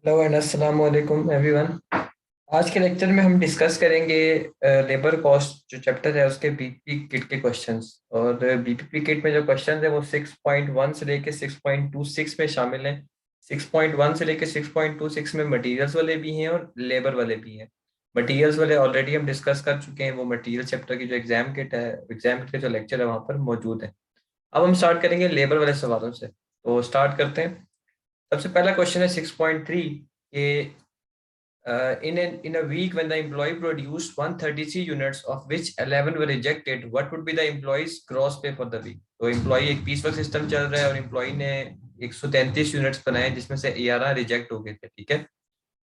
Hello and अस्सलाम वालेकुम everyone. आज के लेक्चर में हम डिस्कस करेंगे लेबर कॉस्ट जो चैप्टर है उसके बीपीपी किट के क्वेश्चंस। और बीपीपी किट में जो क्वेश्चंस है वो 6.1 से लेके 6.26 में शामिल हैं। 6.1 से लेके 6.26 में मटेरियल्स वाले भी हैं और लेबर वाले भी हैं। मटेरियल्स वाले ऑलरेडी हम डिस्कस कर चुके हैं, वो मटेरियल चैप्टर की जो एग्जाम किट है, एग्जाम किट का जो लेक्चर है वहाँ पर मौजूद है। अब हम स्टार्ट करेंगे लेबर वाले सवालों से, तो स्टार्ट करते हैं। सबसे पहला क्वेश्चन है 6.3 के in a week when the employee produced 133 units of which 11 were rejected, what would be the employee's gross pay for the week? तो एम्प्लॉई एक पीस वर्क सिस्टम चल रहा है और एम्प्लॉई ने 133 यूनिट्स बनाए जिसमें से 11 रिजेक्ट हो गए थे, ठीक है।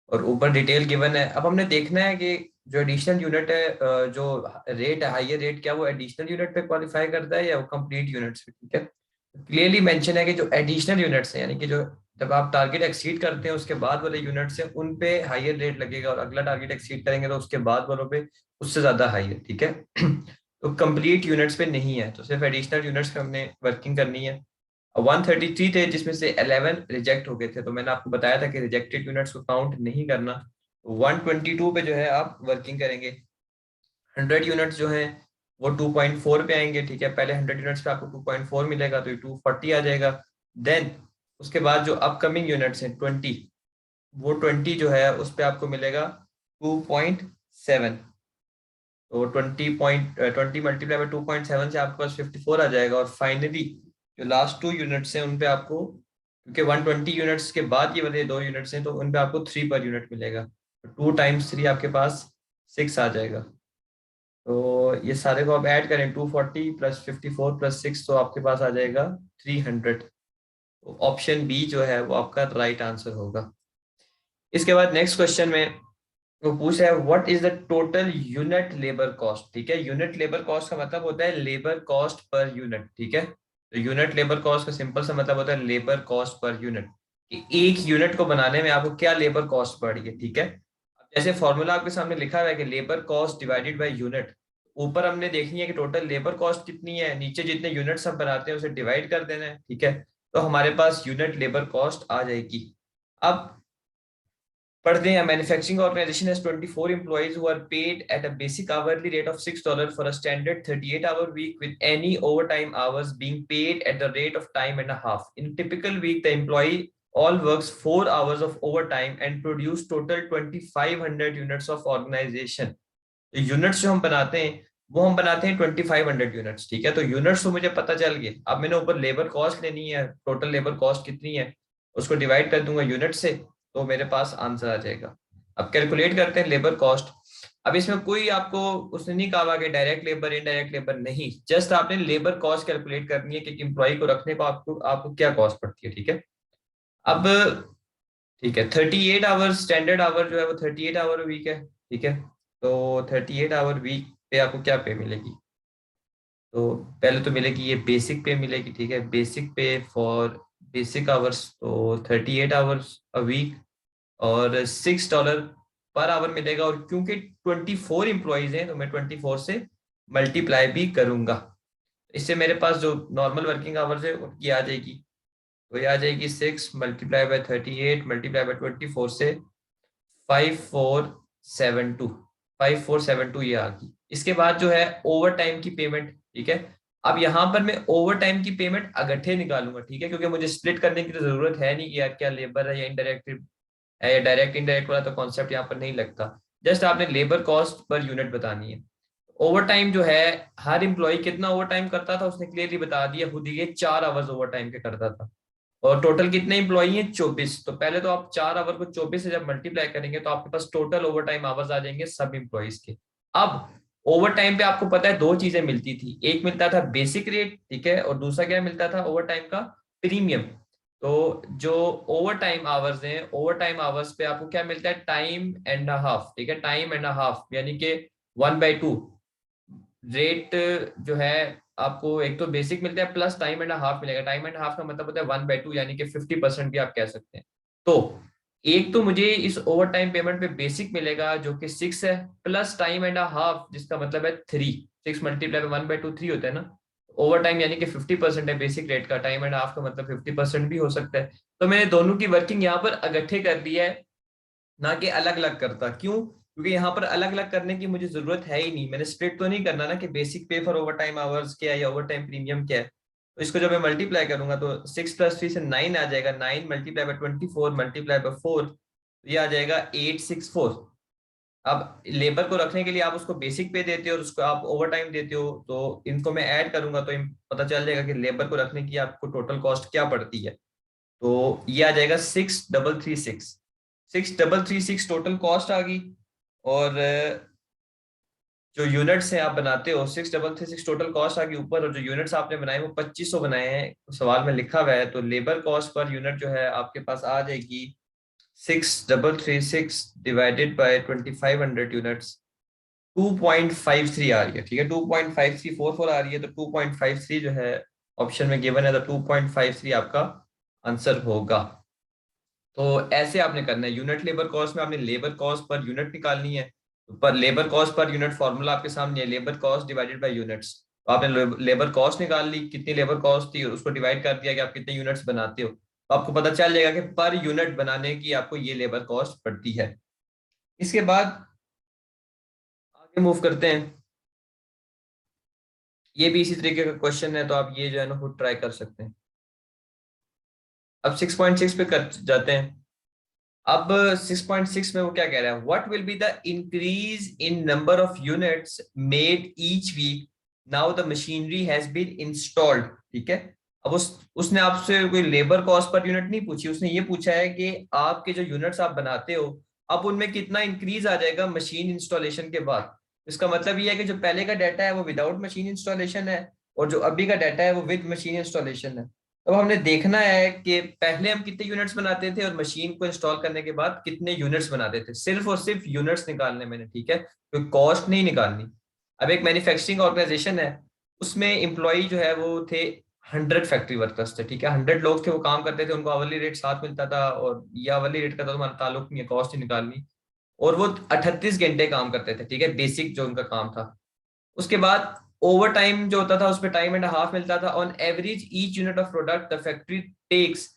और ऊपर डिटेल गिवन है। अब हमने देखना है कि जो एडिशनल यूनिट है, जो रेट है, हायर रेट, क्या वो एडिशनल यूनिट पे क्वालिफाई करता है या वो कंप्लीट यूनिट्स पे, ठीक है। क्लियरली मेंशन है कि जो एडिशनल यूनिट्स हैं, यानी कि जो जब आप टारगेट एक्सीड करते हैं उसके बाद वाले यूनिट्स हैं उन पे हायर रेट लगेगा, और अगला टारगेट एक्सीड करेंगे तो उसके बाद वालों पे उससे ज्यादा हाई है, ठीक है। तो कंप्लीट यूनिट्स पे नहीं है, तो सिर्फ एडिशनल यूनिट्स पे हमने वर्किंग करनी है। 133 थे जिसमें से 11 रिजेक्ट हो गए थे, तो मैंने आपको बताया था कि रिजेक्टेड यूनिट्स को काउंट नहीं करना। 122 पे जो है आप वर्किंग करेंगे। 100 यूनिट्स जो हैं वो 2.4 पे आएंगे, ठीक है। पहले 100 यूनिट्स पे आपको 2.4 मिलेगा तो ये 240 आ जाएगा। देन उसके बाद जो अपकमिंग यूनिट्स हैं 20, वो 20 जो है उस पे आपको मिलेगा 2.7। तो 20 मल्टीप्लाई बाई 2.7 से आपके पास 54 आ जाएगा। और फाइनली जो लास्ट 2 यूनिट्स हैं उन पे आपको, क्योंकि 120 यूनिट्स के बाद ये वाले 2 यूनिट्स हैं, तो उन पे आपको 3 पर यूनिट मिलेगा। तो 2 टाइम्स 3 आपके पास 6 आ जाएगा। तो ये सारे को आप ऐड करें, 240 प्लस 54 प्लस 6, तो आपके पास आ जाएगा 300। तो ऑप्शन बी जो है वो आपका राइट आंसर होगा। इसके बाद नेक्स्ट क्वेश्चन में वो पूछ रहा है what is the total unit labour cost, ठीक है। यूनिट लेबर कॉस्ट का मतलब होता है लेबर कॉस्ट पर यूनिट, ठीक है। तो यूनिट लेबर कॉस्ट का सिंपल सा मतलब होता है लेबर कॉस्ट पर यूनिट। एक यूनिट को बनाने में आपको क्या लेबर कॉस्ट पड़ रही है, ठीक है। अब जैसे फॉर्मूला आपके सामने लिखा हुआ है कि labour cost divided by unit, ऊपर हमने देखनी है कि टोटल लेबर कॉस्ट कितनी है, नीचे जितने यूनिट्स हम बनाते हैं उसे डिवाइड कर देना है, ठीक है। तो हमारे पास यूनिट लेबर कॉस्ट आ जाएगी। अब पढ़ते हैं। Manufacturing organisation has 24 employees who are paid at a basic hourly rate of $6 for a standard 38-hour week, with any overtime hours being paid at the rate of time and a half. In a typical week, the employee all works 4 hours of overtime and produce total 2500 units of organization. Units जो हम बनाते हैं वो हम बनाते हैं 2500 units, ठीक है। तो यूनिट्स तो मुझे पता चल गए। अब मैंने ऊपर लेबर कॉस्ट लेनी है, टोटल लेबर कॉस्ट कितनी है उसको डिवाइड कर दूंगा यूनिट से, तो मेरे पास आंसर आ जाएगा। अब कैलकुलेट करते हैं लेबर कॉस्ट। अब इसमें कोई आपको उसने नहीं कहा कि डायरेक्ट लेबर इनडायरेक्ट लेबर, नहीं, जस्ट आपने लेबर कॉस्ट कैलकुलेट करनी है कि एक एम्प्लॉय को रखने को आपको आपको क्या कॉस्ट पड़ती है, ठीक है। अब ठीक है, 38 आवर स्टैंडर्ड आवर जो है वो 38 आवर वीक है, ठीक है। तो 38 आवर वीक पे आपको क्या पे मिलेगी? तो पहले तो मिलेगी ये बेसिक पे मिलेगी, ठीक है। Basic pay for basic hours, तो 38 आवर्स अ वीक, और $6 पर आवर मिलेगा। और क्योंकि 24 एम्प्लॉयज हैं तो मैं 24 से मल्टीप्लाई भी करूंगा। इससे मेरे पास जो नॉर्मल वर्किंग आवर्स है उनकी आ जाएगी। तो ये आ जाएगी 6 × 38 मल्टीप्लाई बाय 24 से 5472। 5472 ये आ गई। इसके बाद जो है ओवर टाइम की पेमेंट, ठीक है। अब यहाँ पर मैं ओवर टाइम की पेमेंट अगट्ठे निकालूंगा, ठीक है, क्योंकि मुझे स्प्लिट करने की तो जरूरत है नहीं कि यार क्या लेबर है या इनडायरेक्ट है, या डायरेक्ट इनडायरेक्ट वाला तो कॉन्सेप्ट यहाँ पर नहीं लगता। जस्ट आपने लेबर कॉस्ट पर यूनिट बतानी है। ओवर टाइम जो है, हर एम्प्लॉय कितना ओवर टाइम करता था उसने क्लियरली बता दिया खुद ही, ये 4 आवर्स ओवर टाइम के करता था। और टोटल कितने इंप्लॉई हैं? 24। तो पहले तो आप 4 आवर को 24 से जब मल्टीप्लाई करेंगे तो आपके पास टोटल ओवर टाइम आवर्स आ जाएंगे सब इंप्लॉइज के। अब ओवर टाइम पे आपको पता है दो चीजें मिलती थी, एक मिलता था बेसिक रेट, ठीक है, और दूसरा क्या मिलता था ओवर टाइम का? प्रीमियम। तो जो ओवर टाइम आवर्स हैं, ओवर टाइम आवर्स पे आपको क्या मिलता है? टाइम एंड हाफ, ठीक है। टाइम एंड हाफ यानी कि 1/2 रेट जो है आपको, एक तो बेसिक मिलता है प्लस टाइम एंड हाफ मिलेगा। टाइम एंड हाफ का मतलब होता है 1/2 यानी कि 50% भी आप कह सकते हैं। तो एक तो मुझे इस ओवर टाइम पेमेंट पे बेसिक मिलेगा जो कि 6 है, प्लस टाइम एंड हाफ जिसका मतलब है 3। 6 × 1/2 3 होता है ना। ओवर टाइम यानी कि 50% है बेसिक रेट का, टाइम एंड हाफ का मतलब 50% भी हो सकता है। तो मैंने दोनों की वर्किंग यहाँ पर इकट्ठे कर दिया है, ना कि अलग अलग करता। क्यों? क्योंकि यहाँ पर अलग अलग करने की मुझे जरूरत है ही नहीं। मैंने स्प्लिट तो नहीं करना ना कि basic pay for over time hours क्या है या ओवर टाइम प्रीमियम क्या है। तो इसको जब मैं मल्टीप्लाई करूंगा तो 6 + 3 से 9 आ जाएगा, 9 मल्टीप्लाई बाय 24 मल्टीप्लाई बाय 4, ये आ जाएगा 864। अब लेबर को रखने के लिए आप उसको बेसिक पे देते हो और उसको आप ओवर टाइम देते हो, तो इनको मैं ऐड करूंगा तो पता चल जाएगा कि लेबर को रखने की आपको टोटल कॉस्ट क्या पड़ती है। तो ये आ जाएगा 6336, 6336 टोटल कॉस्ट आ गई। और जो यूनिट्स हैं आप बनाते हो, 6336 टोटल कॉस्ट आ गई ऊपर, और जो यूनिट्स आपने बनाए वो 2500 बनाए हैं सवाल में लिखा हुआ है। तो लेबर कॉस्ट पर यूनिट जो है आपके पास आ जाएगी 6336 डिवाइडेड बाय 2500 यूनिट्स, 2.53 आ रही है। ठीक है, 2.5344 आ रही है, तो 2.53 जो है ऑप्शन में गिवन है, तो 2.53 आपका आंसर होगा। तो ऐसे आपने करना है, यूनिट लेबर कॉस्ट में आपने लेबर कॉस्ट पर यूनिट निकालनी है। पर labour cost per unit formula आपके सामने है, labour cost divided by units. तो आपने लेबर कॉस्ट निकाल ली, कितनी लेबर कॉस्ट थी, उसको डिवाइड कर दिया कि आप कितने यूनिट्स बनाते हो, तो आपको पता चल जाएगा कि पर यूनिट बनाने की आपको ये लेबर कॉस्ट पड़ती है। इसके बाद आगे मूव करते हैं। ये भी इसी तरीके का क्वेश्चन है, तो आप ये जो है ना खुद ट्राई कर सकते हैं। अब 6.6 पे कर जाते हैं। अब 6.6 में वो क्या कह रहा है, what will be the increase in number of units made each week now the machinery has been installed. ठीक है, अब उसने आपसे कोई लेबर कॉस्ट पर यूनिट नहीं पूछी, उसने ये पूछा है कि आपके जो यूनिट्स आप बनाते हो अब उनमें कितना इंक्रीज आ जाएगा मशीन इंस्टॉलेशन के बाद। इसका मतलब ये है कि जो पहले का डाटा है वो विदाउट मशीन इंस्टॉलेशन है, और जो अभी का डाटा है वो विद मशीन इंस्टॉलेशन है। तो हमने देखना है कि पहले हम कितने यूनिट्स बनाते थे और मशीन को इंस्टॉल करने के बाद कितने यूनिट्स बनाते थे, सिर्फ और सिर्फ यूनिट्स निकालने मैंने। ठीक है, कोई कॉस्ट नहीं निकालनी। अब एक मैन्युफैक्चरिंग ऑर्गेनाइजेशन है, उसमें एम्प्लॉय जो है वो थे 100 फैक्ट्री वर्कर्स थे। ठीक है, 100 लोग थे, वो काम करते थे, उनको आवरली रेट साथ मिलता था, और ये आवरली रेट का तो हमारा ताल्लुक नहीं है, कॉस्ट ही निकालनी। और वो 38 घंटे काम करते थे। ठीक है, बेसिक जो उनका काम था। उसके बाद ओवर टाइम जो होता था उसमें टाइम एंड हाफ मिलता था। On average each unit of product the factory takes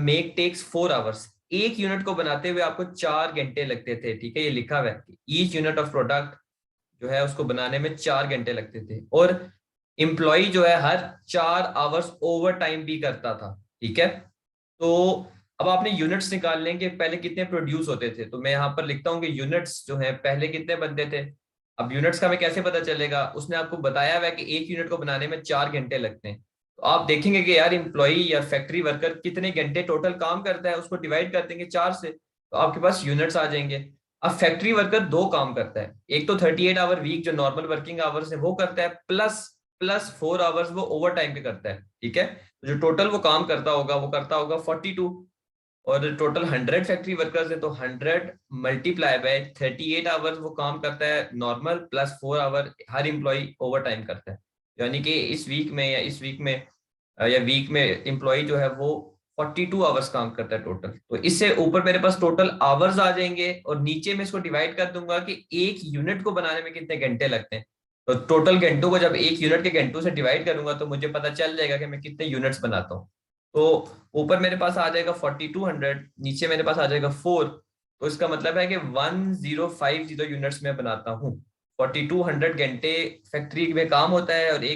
make takes 4 hours. एक यूनिट को बनाते हुए आपको 4 घंटे लगते थे। ठीक है, ये लिखा हुआ है, ईच यूनिट ऑफ प्रोडक्ट जो है उसको बनाने में 4 घंटे लगते थे, और एम्प्लॉय जो है हर 4 आवर्स ओवर टाइम भी करता था। ठीक है, तो अब आपने यूनिट्स निकाल लें कि पहले कितने प्रोड्यूस होते थे। तो मैं यहाँ पर लिखता हूँ कि यूनिट्स जो है पहले कितने बनते थे। अब यूनिट्स का हमें कैसे पता चलेगा, उसने आपको बताया हुआ है कि एक यूनिट को बनाने में 4 घंटे लगते हैं। तो आप देखेंगे कि यार एम्प्लॉई या फैक्ट्री वर्कर कितने घंटे टोटल काम करता है, उसको डिवाइड कर देंगे 4 से, तो आपके पास यूनिट्स आ जाएंगे। अब फैक्ट्री वर्कर दो काम करता है, एक तो 38 आवर वीक जो नॉर्मल वर्किंग आवर्स है वो करता है, प्लस प्लस 4 आवर्स वो ओवर टाइम पे करता है। ठीक है, तो जो टोटल वो काम करता होगा वो करता होगा 42। और टोटल 100 फैक्ट्री वर्कर्स है, तो 100 मल्टीप्लाई बाय 38 आवर्स वो काम करता है नॉर्मल, प्लस 4 आवर हर इम्प्लॉय ओवर टाइम करता है। यानी कि इस वीक में या इस वीक में या वीक में एम्प्लॉय जो है वो 42 आवर्स काम करता है टोटल। तो इससे ऊपर मेरे पास टोटल आवर्स आ जाएंगे, और नीचे मैं इसको डिवाइड कर दूंगा कि एक यूनिट को बनाने में कितने घंटे लगते हैं। तो टोटल घंटों को जब एक यूनिट के घंटों से डिवाइड करूंगा तो मुझे पता चल जाएगा कि मैं कितने यूनिट्स बनाता हूँ। तो ऊपर मेरे पास आ जाएगा 4200, नीचे मेरे पास आ जाएगा 4। तो इसका मतलब है कि 1050 यूनिट्स में बनाता हूँ। 4200 घंटे फैक्ट्री में काम होता है, और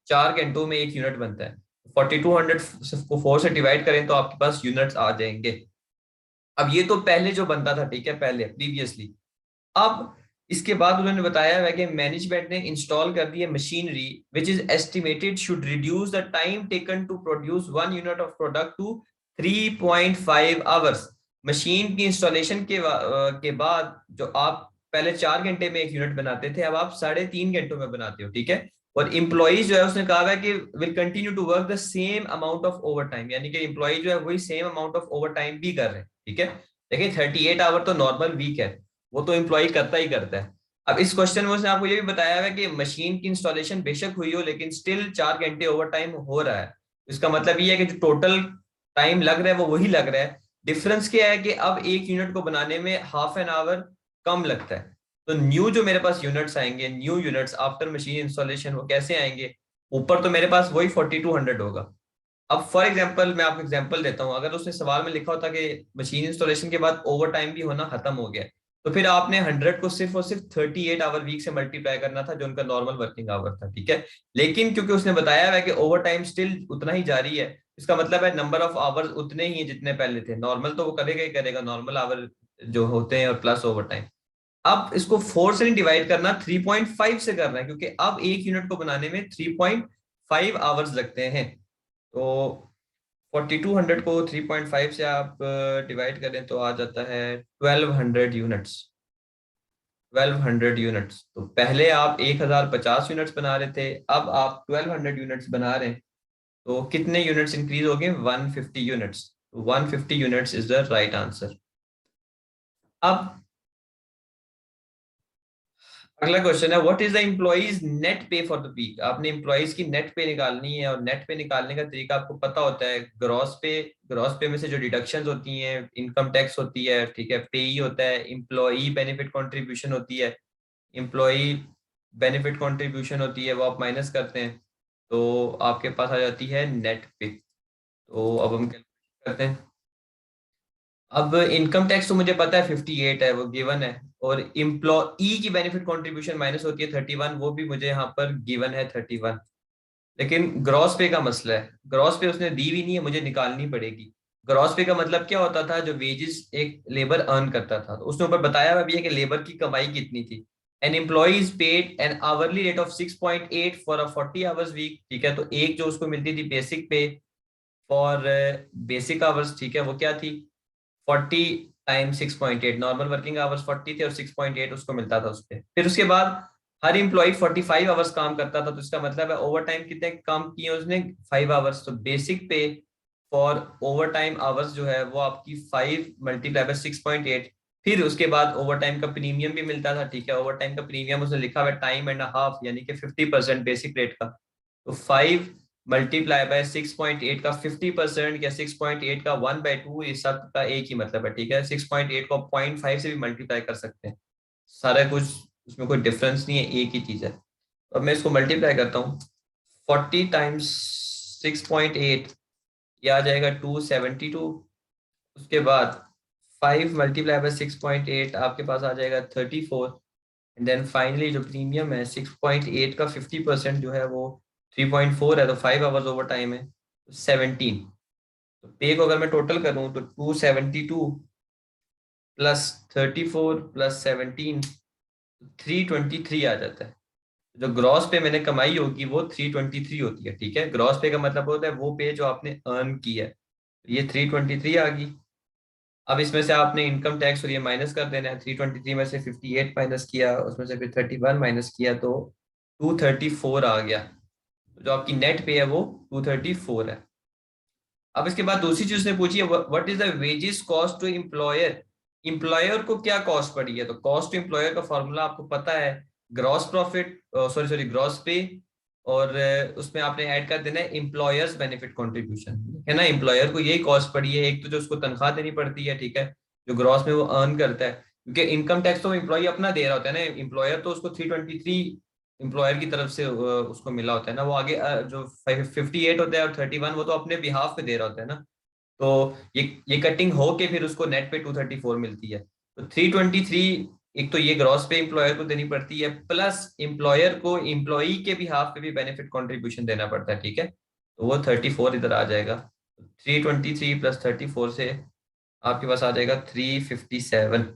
4 घंटों में एक यूनिट बनता है। 4200 को 4 से डिवाइड करें तो आपके पास यूनिट्स आ जाएंगे। अब ये तो पहले जो बनता था, ठीक है, पहले प्रीवियसली। अब इसके बाद उन्होंने बताया है कि मैनेजमेंट ने इंस्टॉल कर दी है machinery which is estimated should reduce the time taken to produce 1 unit of product to 3.5 hours. Machine की इंस्टॉलेशन के बाद जो आप पहले 4 घंटे में एक यूनिट बनाते थे, अब आप 3.5 घंटों में बनाते हो। ठीक है, और इम्प्लॉइज जो है उसने कहा है कि will continue to work the same amount of overtime, यानी कि इम्प्लॉई जो है वही same amount of overtime भी कर रहे हैं। ठीक है, देखिए 38 आवर तो नॉर्मल वीक है, वो तो एम्प्लॉय करता ही करता है। अब इस क्वेश्चन में उसने आपको ये भी बताया है कि मशीन की इंस्टॉलेशन बेशक हुई हो लेकिन स्टिल 4 घंटे ओवर टाइम हो रहा है। इसका मतलब ये है कि जो टोटल टाइम लग रहा है वो वही लग रहा है। डिफरेंस क्या है कि अब एक यूनिट को बनाने में हाफ एन आवर कम लगता है। तो न्यू जो मेरे पास यूनिट्स आएंगे, new units after machine installation, वो कैसे आएंगे, ऊपर तो मेरे पास वही 4200 होगा। अब फॉर एग्जांपल मैं आपको एग्जांपल देता हूँ, अगर उसने सवाल में लिखा होता कि मशीन इंस्टॉलेशन के बाद ओवर टाइम भी होना खत्म हो गया है, तो फिर आपने 100 को सिर्फ और सिर्फ 38 आवर वीक से मल्टीप्लाई करना था, जो उनका नॉर्मल वर्किंग आवर था, ठीक है। लेकिन क्योंकि उसने बताया हुआ है कि ओवर टाइम स्टिल उतना ही जारी है, इसका मतलब है नंबर ऑफ आवर्स उतने ही है जितने पहले थे। नॉर्मल तो वो करेगा ही करेगा, नॉर्मल आवर जो होते हैं और प्लस ओवर टाइम। अब इसको 4 से नहीं डिवाइड करना, 3.5 से करना है, क्योंकि अब एक यूनिट को बनाने में 3.5 आवर्स लगते हैं। तो 4200 को 3.5 से आप डिवाइड करें तो आ जाता है 1200 यूनिट्स। 1200 यूनिट्स। तो पहले आप 1050 यूनिट्स बना रहे थे, अब आप 1200 यूनिट्स बना रहे हैं। तो कितने यूनिट्स इंक्रीज हो गए? 150 units. 150 units is the right answer. अब अगला क्वेश्चन है, what is the employees net पे फॉर द वीक। आपने एम्प्लॉइज की नेट पे निकालनी है, और नेट पे निकालने का तरीका आपको पता होता है। ग्रॉस पे में से जो डिडक्शंस होती हैं, इनकम टैक्स होती है, ठीक है, पेई होता है, एम्प्लॉई बेनिफिट कंट्रीब्यूशन होती है, एम्प्लॉई बेनिफिट कंट्रीब्यूशन होती है, वो आप माइनस करते हैं, तो आपके पास आ जाती है नेट पे। तो अब हम कैलकुलेट करते हैं। अब इनकम टैक्स तो मुझे पता है 58 है, वो गिवन है। और इम्प्लॉई की बेनिफिट कंट्रीब्यूशन माइनस होती है 31, वो भी मुझे यहाँ पर गिवन है 31। लेकिन ग्रॉस पे का मसला है, ग्रॉस पे उसने दी भी नहीं है, मुझे निकालनी पड़ेगी। ग्रॉस पे का मतलब क्या होता था? जो वेजेस एक लेबर अर्न करता था, तो उसने ऊपर बताया हुआ भी है कि लेबर की कमाई कितनी थी। An employee is paid an hourly rate of 6.8 for a 40 hours week, ठीक है। तो एक जो उसको मिलती थी basic pay for basic hours, ठीक है, वो क्या थी? 40 टाइम 6.8। नॉर्मल वर्किंग आवर्स 40 थे और 6.8 उसको मिलता था उस पे। फिर उसके बाद हर इम्प्लॉय 45 आवर्स काम करता था, तो इसका मतलब है ओवर टाइम कितने काम किए उसने? 5 आवर्स। तो basic pay for over time hours जो है वो आपकी 5 मल्टीप्लाई बाय 6.8। फिर उसके बाद ओवर टाइम का प्रीमियम भी मिलता था, ठीक है। ओवर टाइम का प्रीमियम उसने लिखा हुआ है टाइम एंड हाफ, यानी कि 50% बेसिक रेट का। तो 5 मल्टीप्लाई बाय 6.8 का 50%, या 6.8 का 1/2, इस सब का एक ही मतलब है, ठीक है। 6.8 को 0.5 से भी मल्टीप्लाई कर सकते हैं, सारा कुछ उसमें कोई डिफरेंस नहीं है, एक ही चीज है। अब मैं इसको मल्टीप्लाई करता हूँ। 40 टाइम्स 6.8, ये आ जाएगा 272। उसके बाद 5 मल्टीप्लाई बाय 6.8 आपके पास आ जाएगा 34। एंड देन फाइनली जो प्रीमियम है 6.8 का 50% जो है वो 3.4 है, तो 5 आवर्स ओवर टाइम है, 17। तो पे को अगर मैं टोटल करूं तो 272 प्लस 34 प्लस 17, 323 आ जाता है। जो ग्रॉस पे मैंने कमाई होगी वो 323 होती है, ठीक है। ग्रॉस पे का मतलब होता है वो पे जो आपने अर्न किया है, तो ये 323 आ गई। अब इसमें से आपने इनकम टैक्स और ये माइनस कर देना है। 323 में से 58 माइनस किया, उसमें से फिर 31 माइनस किया, तो 234 आ गया। तो जो आपकी नेट पे है वो 234 है। अब इसके बाद दूसरी चीज उसने पूछी है, what is the wages cost to employer. Employer को क्या कॉस्ट पड़ी है? तो कॉस्ट टू एम्प्लॉयर का फॉर्मूला आपको पता है, gross profit, sorry sorry gross pay, और उसमें आपने ऐड कर देना है एम्प्लॉयर्स बेनिफिट कंट्रीब्यूशन, है ना। एम्प्लॉयर को यही कॉस्ट पड़ी है, एक तो जो उसको तनख्वाह देनी पड़ती है, ठीक है, जो ग्रॉस में वो अर्न करता है, क्योंकि इनकम टैक्स तो एम्प्लॉय अपना दे रहा होता है ना। एम्प्लॉयर तो उसको 323 एम्प्लॉयर की तरफ से उसको मिला होता है ना, वो आगे जो 58 होता है और 31 वो तो अपने बिहाफ पे दे रहा होता है ना। तो ये कटिंग हो के फिर उसको नेट पे 234 मिलती है। तो 323 एक तो ये ग्रॉस पे एम्प्लॉयर को देनी पड़ती है, प्लस एम्प्लॉयर को एम्प्लॉई के भी हाफ पे भी बेनिफिट कंट्रीब्यूशन देना पड़ता है, ठीक है। तो वो 34 इधर आ जाएगा। 323 प्लस 34 से आपके पास आ जाएगा 357।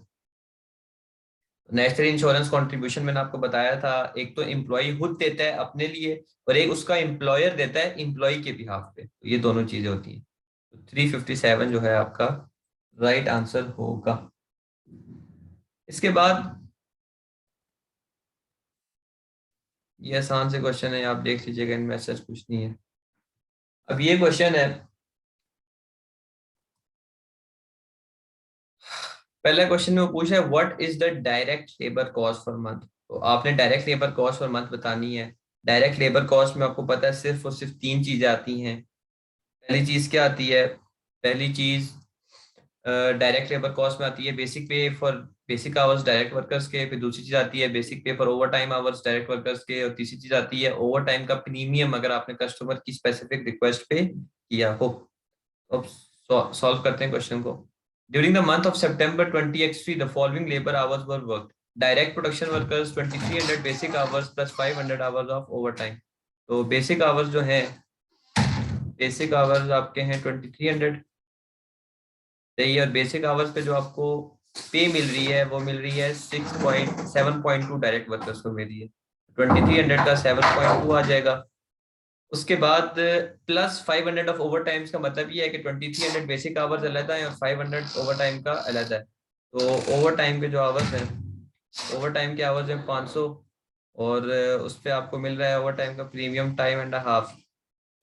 नेशनल इंश्योरेंस कंट्रीब्यूशन मैंने आपको बताया था, एक तो एम्प्लॉय खुद देता है अपने लिए, और एक उसका एम्प्लॉयर देता है एम्प्लॉय के बिहाफ पे, तो ये दोनों चीजें होती हैं। तो 357 जो है आपका राइट आंसर होगा। इसके बाद ये आसान से क्वेश्चन है, आप देख लीजिएगा, इनमें सच कुछ नहीं है। अब ये क्वेश्चन है, पहला क्वेश्चन में वो पूछा है what is the direct labour cost per month. तो आपने direct labour cost per month बतानी है। डायरेक्ट लेबर कॉस्ट में आपको पता है सिर्फ और सिर्फ तीन चीजें आती हैं। पहली चीज क्या आती है? पहली चीज डायरेक्ट लेबर कॉस्ट में आती है basic pay for basic hours direct workers के, फिर दूसरी चीज आती है basic pay for over time hours direct workers के, और तीसरी चीज आती है ओवर टाइम का प्रीमियम अगर आपने कस्टमर की स्पेसिफिक रिक्वेस्ट पे किया हो। अब सॉल्व करते हैं क्वेश्चन को। During the month of September 2023 the following labour hours were work. Direct production workers 2300 basic hours plus 500 hours of over time. तो बेसिक आवर्स जो है, बेसिक आवर्स आपके हैं 2300, सही है। और बेसिक आवर्स पे जो आपको पे मिल रही है वो मिल रही है 7.2 डायरेक्ट वर्कर्स को मिल रही है। 2300 का 7.2 आ जाएगा। उसके बाद प्लस 500 ऑफ ओवर टाइम्स का मतलब ये है कि 2300 बेसिक आवर्स अलग है और 500 ओवर टाइम का अलग है। तो ओवर टाइम के जो आवर्स हैं, ओवर टाइम के आवर्स हैं 500, और उस पर आपको मिल रहा है ओवर टाइम का प्रीमियम टाइम एंड हाफ,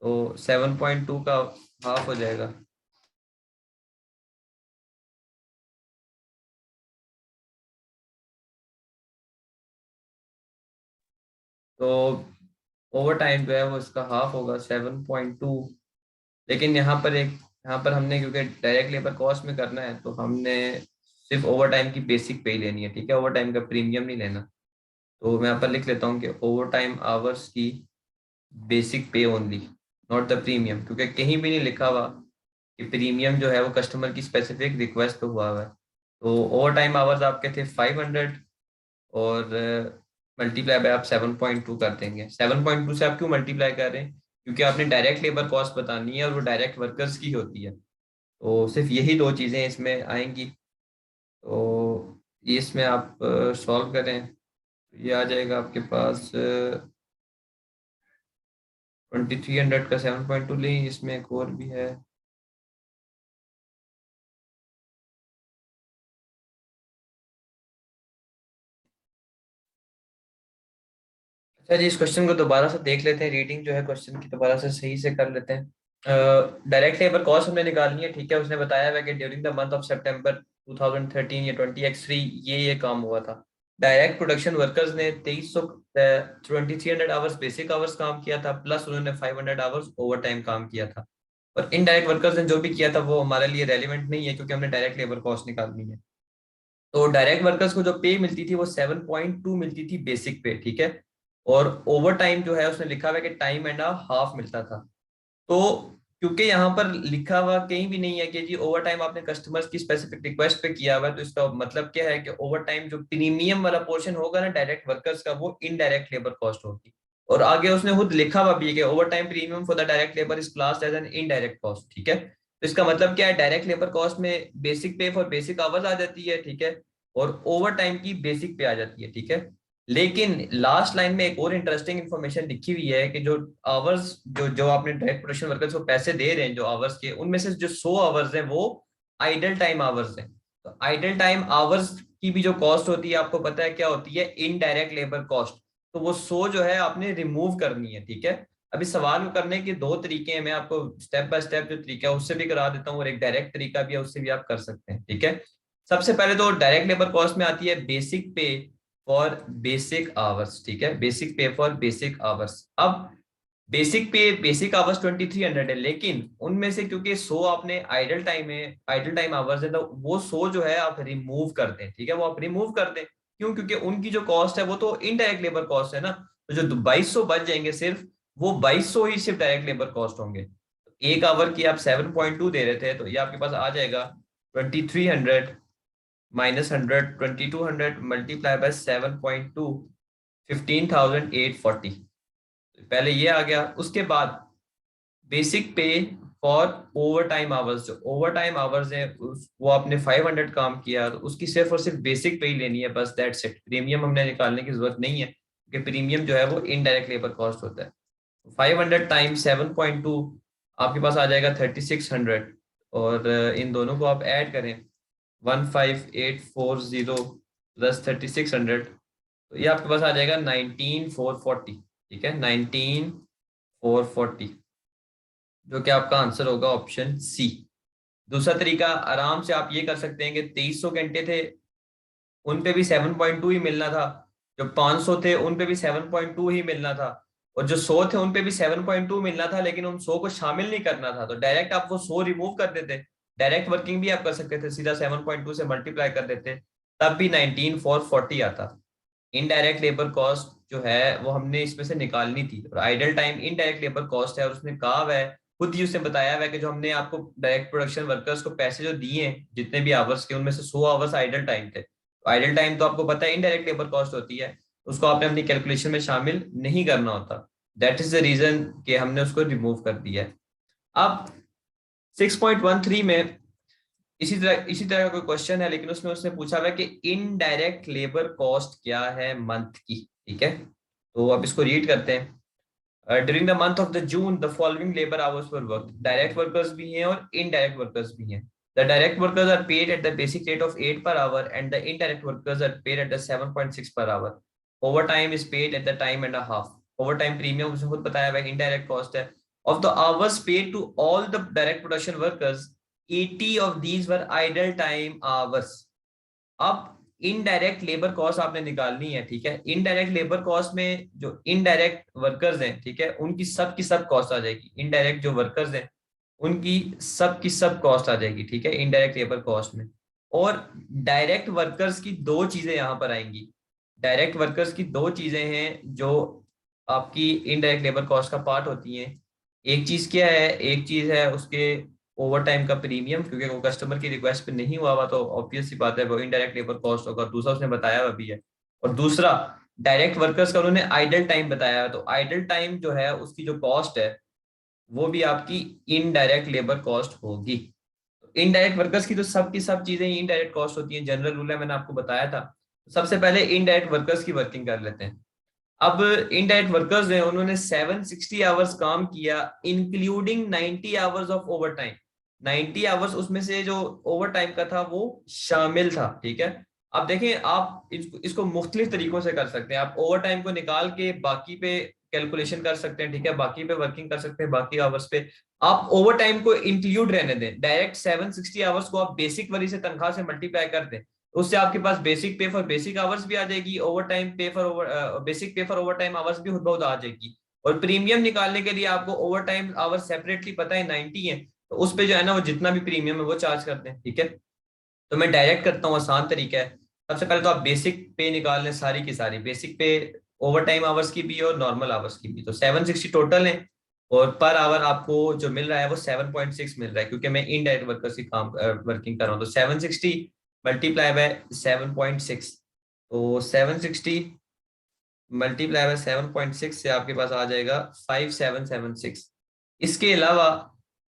तो 7.2 का हाफ हो जाएगा। तो ओवर टाइम जो है वो इसका हाफ होगा 7.2। लेकिन यहाँ पर हमने क्योंकि डायरेक्ट लेबर कॉस्ट में करना है तो हमने सिर्फ ओवर टाइम की बेसिक पे ही लेनी है, ठीक है, ओवर टाइम का प्रीमियम नहीं लेना। तो मैं यहाँ पर लिख लेता हूँ कि ओवर टाइम आवर्स की बेसिक पे ओनली, नॉट द प्रीमियम, क्योंकि कहीं भी नहीं लिखा हुआ कि प्रीमियम जो है वो कस्टमर की स्पेसिफिक रिक्वेस्ट पे हुआ हुआ है। तो ओवर टाइम आवर्स आपके थे 500, और मल्टीप्लाई बाय आप 7.2 कर देंगे। 7.2 से आप क्यों मल्टीप्लाई कर रहे हैं? क्योंकि आपने डायरेक्ट लेबर कॉस्ट बतानी है और वो डायरेक्ट वर्कर्स की होती है। तो सिर्फ यही दो चीज़ें इसमें आएंगी। तो ये इसमें आप सॉल्व करें, ये आ जाएगा आपके पास 2300 का 7.2 लें, इसमें एक और भी है। अच्छा जी, इस क्वेश्चन को दोबारा से देख लेते हैं, रीडिंग जो है क्वेश्चन की दोबारा से सही से कर लेते हैं। डायरेक्ट लेबर कॉस्ट हमने निकालनी है, ठीक है। उसने बताया हुआ कि ड्यूरिंग द मंथ ऑफ सितंबर 2013 या 20x3 ये काम हुआ था। डायरेक्ट प्रोडक्शन वर्कर्स ने 2300 आवर्स बेसिक आवर्स काम किया था, प्लस उन्होंने 500 आवर्स ओवर टाइम काम किया था। और इनडायरेक्ट वर्कर्स ने जो भी किया था वो हमारे लिए रेलिवेंट नहीं है, क्योंकि हमने डायरेक्ट लेबर कॉस्ट निकालनी है। तो डायरेक्ट वर्कर्स को जो पे मिलती थी वो 7.2 मिलती थी बेसिक पे, ठीक है। और ओवर टाइम जो है उसने लिखा हुआ है कि टाइम एंड हाफ मिलता था। तो क्योंकि यहाँ पर लिखा हुआ कहीं भी नहीं है कि जी ओवर टाइम आपने कस्टमर्स की स्पेसिफिक रिक्वेस्ट पे किया हुआ है, तो इसका मतलब क्या है कि ओवर टाइम जो प्रीमियम वाला पोर्शन होगा ना डायरेक्ट वर्कर्स का, वो इनडायरेक्ट लेबर कॉस्ट होगी। और आगे उसने खुद लिखा हुआ भी है कि overtime premium for the direct labour is classed as an indirect cost, ठीक है। तो इसका मतलब क्या है, डायरेक्ट लेबर कॉस्ट में basic pay for basic hours आ जाती है, ठीक है, और ओवर टाइम की बेसिक पे आ जाती है, ठीक है। लेकिन लास्ट लाइन में एक और इंटरेस्टिंग इन्फॉर्मेशन लिखी हुई है कि जो आवर्स जो जो आपने डायरेक्ट प्रोडक्शन वर्कर्स को पैसे दे रहे हैं जो आवर्स के, उनमें से जो 100 आवर्स हैं वो आइडल टाइम आवर्स हैं। तो आइडल टाइम आवर्स की भी जो कॉस्ट होती है आपको पता है क्या होती है, इनडायरेक्ट लेबर कॉस्ट। तो वो 100 जो है आपने रिमूव करनी है, ठीक है। अभी सवाल को करने के दो तरीके हैं, मैं आपको स्टेप बाय स्टेप जो तरीका है उससे भी करा देता हूँ, और एक डायरेक्ट तरीका भी है उससे भी आप कर सकते हैं, ठीक है। सबसे पहले तो डायरेक्ट लेबर कॉस्ट में आती है basic pay for basic hours, ठीक है, basic pay for basic hours. अब बेसिक पे बेसिक आवर्स 2300 है, लेकिन उनमें से क्योंकि 100 आपने आइडल टाइम है, आइडल टाइम आवर्स है, तो वो 100 जो है आप रिमूव कर दें, ठीक है, वो आप रिमूव कर दें। क्यों? क्योंकि उनकी जो कॉस्ट है वो तो इनडायरेक्ट लेबर कॉस्ट है ना। तो जो 2200 बच जाएंगे सिर्फ, वो 2200 ही सिर्फ डायरेक्ट लेबर कॉस्ट होंगे। एक आवर की आप 7.2 दे रहे थे, तो ये आपके पास आ जाएगा 2300 माइनस 100, 2200 मल्टीप्लाई बाय 7.2, 15,840। पहले ये आ गया। उसके बाद basic pay for over time hours, जो ओवर टाइम आवर्स है वो आपने 500 काम किया, तो उसकी सिर्फ और सिर्फ बेसिक पे ही लेनी है, बस दैट्स इट। प्रीमियम हमने निकालने की जरूरत नहीं है, क्योंकि प्रीमियम जो है वो इनडायरेक्ट लेबर कॉस्ट होता है। 500 टाइम्स 7.2 आपके पास आ जाएगा 3600, और इन दोनों को आप ऐड करें, 15840 प्लस 3600, तो ये आपके पास आ जाएगा 19440, ठीक है, 19440, जो कि आपका आंसर होगा ऑप्शन सी। दूसरा तरीका आराम से आप ये कर सकते हैं कि 2300 घंटे थे, उन पे भी 7.2 ही मिलना था। जो 500 थे उन पे भी 7.2 ही मिलना था। और जो 100 थे उन पे भी 7.2 मिलना था, लेकिन उन 100 को शामिल नहीं करना था, तो डायरेक्ट आप वो 100 रिमूव कर देते। डायरेक्ट वर्किंग भी आप कर सकते थे, सीधा 7.2 से मल्टीप्लाई कर देते। तब भी 19,440 आता। इनडायरेक्ट लेबर कॉस्ट जो है वो हमने इसमें से निकालनी थी, और idle time indirect labour cost है, और उसने कहा हुआ है, खुद ही उसने बताया हुआ है कि जो हमने आपको डायरेक्ट प्रोडक्शन वर्कर्स को पैसे जो दिए हैं जितने भी आवर्स के, उनमें से 100 आवर्स आइडल टाइम थे। तो आइडल टाइम तो आपको पता है इनडायरेक्ट लेबर कॉस्ट होती है, उसको आपने अपनी कैलकुलेशन में शामिल नहीं करना होता। दैट इज द रीजन कि हमने उसको रिमूव कर दिया है। अब 6.13 में इसी तरह का कोई क्वेश्चन है, लेकिन उसमें उसने पूछा हुआ है कि इनडायरेक्ट लेबर कॉस्ट क्या है मंथ की। ठीक है, तो अब इसको रीड करते हैं। During the month of the June the following labour hours were work. Direct workers भी हैं और इनडायरेक्ट वर्कर्स भी हैं। The direct workers are paid at the basic rate of 8 per hour and the indirect workers are paid at the 7.6 per hour. Overtime is paid at the time and a half. Overtime premium उसने खुद बताया हुआ है, indirect cost है। Of the hours paid to all the direct production workers 80 of these were idle time hours. अब indirect labour cost आपने निकालनी है। ठीक है, इनडायरेक्ट लेबर कॉस्ट में जो इनडायरेक्ट वर्कर्स हैं, ठीक है, उनकी सब की सब कॉस्ट आ जाएगी। इनडायरेक्ट जो वर्कर्स हैं उनकी सब की सब कॉस्ट आ जाएगी, ठीक है, इनडायरेक्ट लेबर कॉस्ट में। और डायरेक्ट वर्कर्स की दो चीजें यहां पर आएंगी। डायरेक्ट वर्कर्स की दो चीजें हैं जो आपकी इनडायरेक्ट लेबर कॉस्ट का पार्ट होती हैं। एक चीज क्या है, एक चीज है उसके ओवर टाइम का प्रीमियम, क्योंकि वो कस्टमर की रिक्वेस्ट पे नहीं हुआ तो ऑब्वियस सी बात है वो इनडायरेक्ट लेबर कॉस्ट होगा। दूसरा उसने बताया हुआ भी है। और दूसरा डायरेक्ट वर्कर्स का उन्होंने आइडल टाइम बताया है, तो आइडल टाइम जो है उसकी जो कॉस्ट है वो भी आपकी इनडायरेक्ट लेबर कॉस्ट होगी। इनडायरेक्ट वर्कर्स की तो सब की सब चीजें इनडायरेक्ट कॉस्ट होती हैं, जनरल रूल है, मैंने आपको बताया था। सबसे पहले इनडायरेक्ट वर्कर्स की वर्किंग कर लेते हैं। अब इनडायरेक्ट वर्कर्स हैं, उन्होंने 760 आवर्स काम किया including 90 hours of over time. 90 hours उसमें से जो ओवर टाइम का था वो शामिल था। ठीक है, अब देखें आप इसको मुख्तलिफ तरीकों से कर सकते हैं। आप ओवर टाइम को निकाल के बाकी पे कैलकुलेशन कर सकते हैं, ठीक है, बाकी पे वर्किंग कर सकते हैं, बाकी आवर्स पे आप ओवर टाइम को इंक्लूड रहने दें। डायरेक्ट 760 आवर्स को आप बेसिक वरी से तनख्वाह से मल्टीप्लाई कर दें, उससे आपके पास basic pay for basic hours भी आ जाएगी, ओवर टाइम पे for over basic pay for over time hours भी खुद बहुत आ जाएगी। और प्रीमियम निकालने के लिए आपको ओवर टाइम आवर्स सेपरेटली पता है 90 है, तो उस पे जो है ना वो जितना भी प्रीमियम है वो चार्ज करते हैं। ठीक है, तो मैं डायरेक्ट करता हूँ, आसान तरीका है। सबसे पहले तो आप बेसिक पे निकाल लें, सारी की सारी बेसिक पे, ओवर टाइम आवर्स की भी और नॉर्मल आवर्स की भी। तो 760 टोटल है, और पर आवर आपको जो मिल रहा है वो 7.6 मिल रहा है, क्योंकि मैं इनडायरेक्ट वर्कर्स की काम वर्किंग कर रहा हूँ। तो 760 मल्टीप्लाई बाय 7.6, तो 760 मल्टीप्लाई बाय 7.6 से आपके पास आ जाएगा 5776। इसके अलावा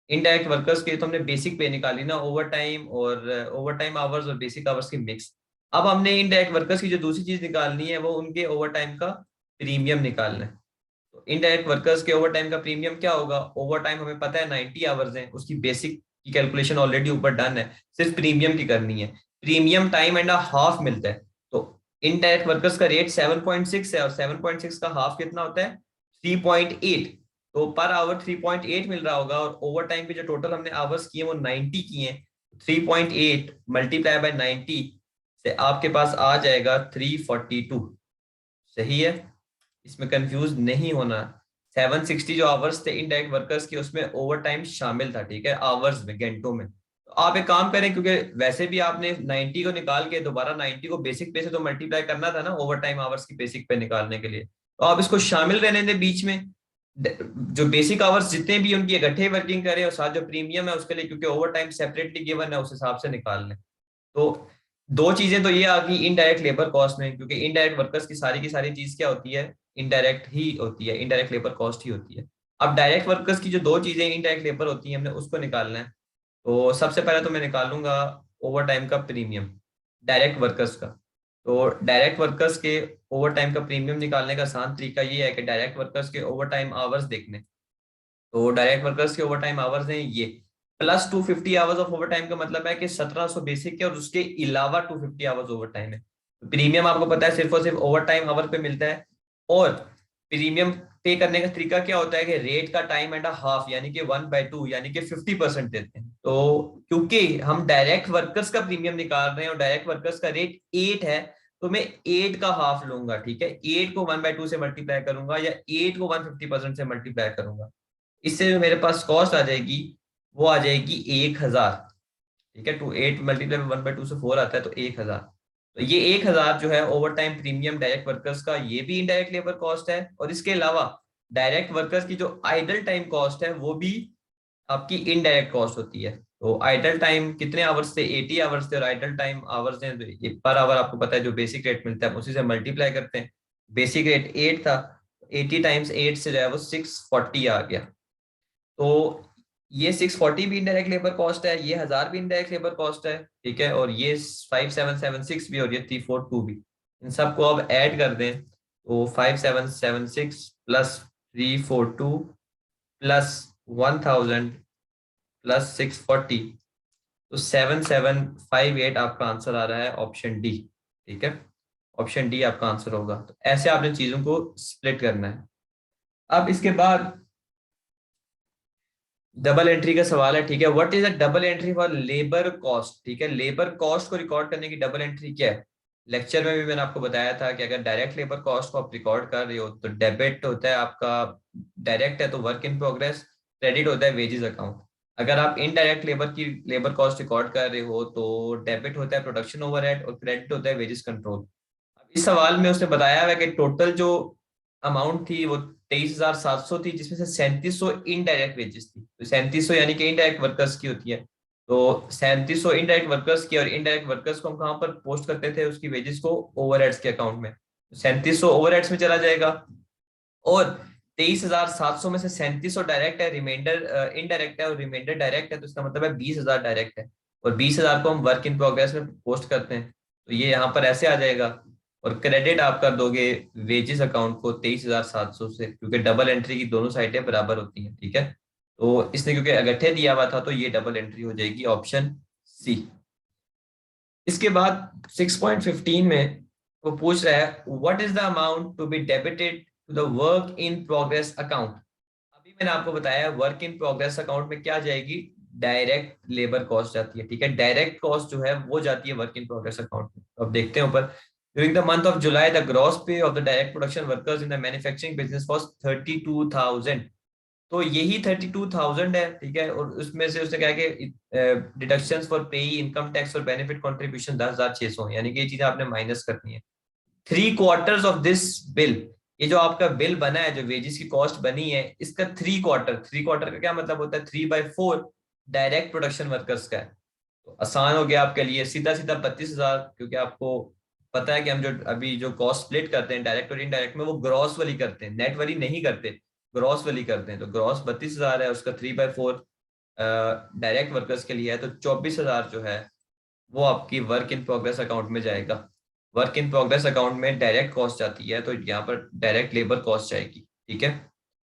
इनडायरेक्ट वर्कर्स के तो हमने बेसिक पे निकाली ना, ओवर टाइम और ओवर टाइम आवर्स और बेसिक आवर्स की मिक्स। अब हमने इनडायरेक्ट वर्कर्स की जो दूसरी चीज निकालनी है वो उनके ओवर टाइम का प्रीमियम निकालना है। तो इनडायरेक्ट वर्कर्स के ओवर टाइम का प्रीमियम क्या होगा, ओवर टाइम हमें पता है 90 आवर्स है, उसकी बेसिक की कैलकुलेशन ऑलरेडी ऊपर डन है, सिर्फ प्रीमियम की करनी है। प्रीमियम टाइम एंड हाफ मिलता है, तो इनडायरेक्ट वर्कर्स का रेट 7.6 है, और 7.6 का हाफ कितना होता है 3.8। तो पर आवर 3.8 मिल रहा होगा, और ओवर टाइम पे जो टोटल हमने आवर्स किए वो 90 किए हैं। 3.8 मल्टीप्लाई बाय 90 से आपके पास आ जाएगा 342। सही है, इसमें कंफ्यूज नहीं होना। 760 जो आवर्स थे इनडायरेक्ट वर्कर्स के, उसमें ओवर टाइम शामिल था, ठीक है, आवर्स में, घंटों में। तो आप एक काम करें, क्योंकि वैसे भी आपने 90 को निकाल के दोबारा 90 को बेसिक पे से तो मल्टीप्लाई करना था ना ओवर टाइम आवर्स की बेसिक पे निकालने के लिए, तो आप इसको शामिल रहने दें बीच में। जो बेसिक आवर्स जितने भी उनकी इकट्ठे वर्किंग करें, और साथ जो प्रीमियम है उसके लिए, क्योंकि ओवर टाइम सेपरेटली गिवन है, उस हिसाब से निकाल लें। तो दो चीजें तो ये आ गई इनडायरेक्ट लेबर कॉस्ट में, क्योंकि इनडायरेक्ट वर्कर्स की सारी चीज क्या होती है, इनडायरेक्ट ही होती है, इनडायरेक्ट लेबर कॉस्ट ही होती है। अब डायरेक्ट वर्कर्स की जो दो चीजें इनडायरेक्ट लेबर होती है हमने उसको निकालना है। तो सबसे पहले तो मैं निकालूंगा ओवर टाइम का प्रीमियम डायरेक्ट वर्कर्स का। तो डायरेक्ट वर्कर्स के ओवर टाइम का प्रीमियम निकालने का आसान तरीका ये है कि डायरेक्ट वर्कर्स के ओवर टाइम आवर्स देखने। तो डायरेक्ट वर्कर्स के ओवर टाइम आवर्स हैं ये, plus 250 hours of over time का मतलब है कि 1700 बेसिक है और उसके अलावा 250 आवर्स ओवर टाइम है। तो प्रीमियम आपको पता है सिर्फ और सिर्फ ओवर टाइम आवर पे मिलता है। और प्रीमियम पे करने का तरीका क्या होता है कि रेट का टाइम एंड हाफ, यानी कि 1/2, यानी कि 50% देते हैं। तो क्योंकि हम डायरेक्ट वर्कर्स का प्रीमियम निकाल रहे हैं और डायरेक्ट वर्कर्स का रेट 8 है, तो मैं 8 का हाफ लूंगा, ठीक है, 8 को 1/2 से मल्टीप्लाई करूंगा, या 8 को 150% से मल्टीप्लाई करूंगा। इससे जो मेरे पास कॉस्ट आ जाएगी वो आ जाएगी 1000। ठीक है, 8 मल्टीप्लाई 1/2 से 4 आता है, तो 1000। तो ये 1,000 जो है overtime premium direct workers का, ये भी इनडायरेक्ट लेबर कॉस्ट है। और इसके अलावा डायरेक्ट वर्कर्स की जो आइडल टाइम कॉस्ट है वो भी आपकी इनडायरेक्ट कॉस्ट होती है। तो आइडल टाइम कितने आवर्स थे, 80 आवर्स थे, और आइडल टाइम आवर्स हैं पर आवर आपको पता है जो बेसिक रेट मिलता है उसी से मल्टीप्लाई करते हैं। बेसिक रेट 8 था, 80 टाइम्स 8 से जो है वो 640 आ गया। तो ये 640 भी इनडायरेक्ट लेबर कॉस्ट है, ये 1,000 भी इनडायरेक्ट लेबर कॉस्ट है, ठीक है, और ये 5776 भी और ये 342 भी। इन सबको अब ऐड कर दें तो 5776 प्लस 342 प्लस 1000 प्लस 640, तो 7758 आपका आंसर आ रहा है ऑप्शन डी। ठीक है, ऑप्शन डी आपका आंसर होगा। तो ऐसे आपने चीजों को स्प्लिट करना है। अब इसके बाद डबल एंट्री का सवाल है, ठीक है। What is a double entry for labour cost, ठीक है, लेबर कॉस्ट को रिकॉर्ड करने की डबल एंट्री क्या है। लेक्चर में भी मैंने आपको बताया था कि अगर डायरेक्ट लेबर कॉस्ट को आप रिकॉर्ड कर रहे हो तो डेबिट होता है आपका, डायरेक्ट है तो वर्क इन प्रोग्रेस, क्रेडिट होता है वेजेस अकाउंट। अगर आप इनडायरेक्ट लेबर की लेबर कॉस्ट रिकॉर्ड कर रहे हो तो डेबिट होता है प्रोडक्शन ओवरहेड और क्रेडिट होता है वेजेस कंट्रोल। इस सवाल में उसने बताया हुआ कि टोटल जो अमाउंट थी वो 23,700 थी, जिसमें से 3700 इनडायरेक्ट वेजेस थी। तो 3700 यानी कि इनडायरेक्ट वर्कर्स की होती है। तो 3700 इनडायरेक्ट वर्कर्स की, और इनडायरेक्ट वर्कर्स को हम कहाँ पर पोस्ट करते थे उसकी वेजेस को, ओवरहेड्स के अकाउंट में। 3700 ओवरहेड्स में चला जाएगा, और 23,700 में से 3700 डायरेक्ट है, रिमाइंडर इनडायरेक्ट है, और रिमाइंडर डायरेक्ट है, तो इसका मतलब है 20,000 डायरेक्ट है। और 20,000 को हम वर्क इन प्रोग्रेस में पोस्ट करते हैं, तो ये यहाँ पर ऐसे आ जाएगा। और क्रेडिट आप कर दोगे वेजेस अकाउंट को 23,700 से, क्योंकि डबल एंट्री की दोनों साइडें बराबर होती हैं, ठीक है। तो इसने क्योंकि इकट्ठे दिया हुआ था तो ये डबल एंट्री हो जाएगी ऑप्शन सी। इसके बाद 6.15 में वो पूछ रहा है what is the amount to be debited to the work in progress account. अभी मैंने आपको बताया वर्क इन प्रोग्रेस अकाउंट में क्या जाएगी, डायरेक्ट लेबर कॉस्ट जाती है, ठीक है। डायरेक्ट कॉस्ट जो है वो जाती है वर्क इन प्रोग्रेस अकाउंट में। तो अब देखते हैं ऊपर, during the month of July the gross pay of the direct production workers in the manufacturing business was 32,000। तो यही 32,000 है, ठीक है। और उसमें से उसने कहा कि डिडक्शंस फॉर पे, इनकम टैक्स और बेनिफिट कंट्रीब्यूशन 10,600, यानी कि ये चीजें आपने माइनस करनी है। 3/4 ऑफ दिस बिल, ये जो आपका बिल बना है, जो वेजेस की कॉस्ट बनी है, इसका 3/4, 3/4 का क्या मतलब होता है, 3/4 डायरेक्ट प्रोडक्शन वर्कर्स का है। तो आसान हो गया आपके लिए, सीधा सीधा 32,000, क्योंकि आपको पता है कि हम जो अभी जो कॉस्ट स्प्लिट करते हैं डायरेक्ट और इनडायरेक्ट में, वो ग्रॉस वाली करते हैं, नेट वाली नहीं करते, ग्रॉस वाली करते हैं। तो ग्रॉस 32,000 है, उसका 3/4 डायरेक्ट वर्कर्स के लिए है, तो 24,000 जो है वो आपकी वर्क इन प्रोग्रेस अकाउंट में जाएगा। वर्क इन प्रोग्रेस अकाउंट में डायरेक्ट कॉस्ट जाती है, तो यहाँ पर डायरेक्ट लेबर कॉस्ट जाएगी, ठीक है।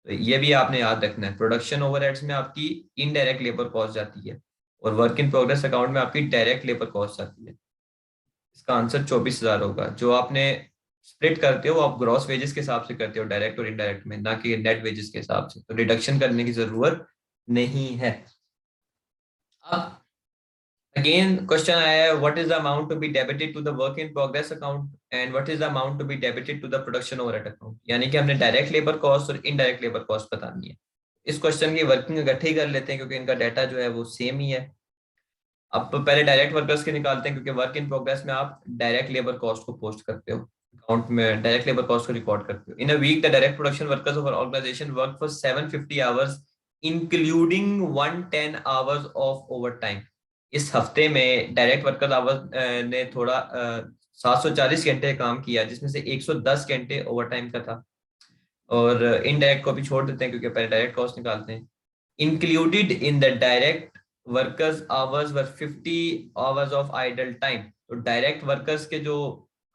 तो ये भी आपने याद रखना है, प्रोडक्शन ओवरहेड्स में आपकी इनडायरेक्ट लेबर कॉस्ट जाती है, और वर्क इन प्रोग्रेस अकाउंट में आपकी डायरेक्ट लेबर कॉस्ट जाती है। इसका आंसर 24,000 होगा। जो आपने स्प्लिट करते हो आप ग्रॉस वेजेस के हिसाब से करते हो डायरेक्ट और इनडायरेक्ट में, ना कि नेट वेजेस के हिसाब से, तो डिडक्शन करने की जरूरत नहीं है। अब अगेन क्वेश्चन आया है what is the amount to be debited to the work in progress account and what is the amount to be debited to the production overhead account, यानी कि हमने डायरेक्ट लेबर कॉस्ट और indirect labour cost बतानी है। इस question की working इकट्ठे ही कर लेते हैं क्योंकि इनका डाटा जो है वो सेम ही है। अब तो पहले डायरेक्ट वर्कर्स के निकालते हैं, क्योंकि वर्क इन प्रोग्रेस में आप डायरेक्ट लेबर कॉस्ट को पोस्ट करते हो अकाउंट में, डायरेक्ट लेबर कॉस्ट को रिकॉर्ड करते हो। In a week the direct production workers of organisation work for 750 hours including 110 hours of overtime. इस हफ्ते में डायरेक्ट वर्कर आवर्स ने थोड़ा 740 घंटे काम किया, जिसमें से 110 घंटे ओवर टाइम का था। और इनडायरेक्ट को भी छोड़ देते हैं क्योंकि पहले डायरेक्ट कॉस्ट निकालते हैं। Included in the direct workers hours were 50 hours of idol time. तो डायरेक्ट वर्कर्स के जो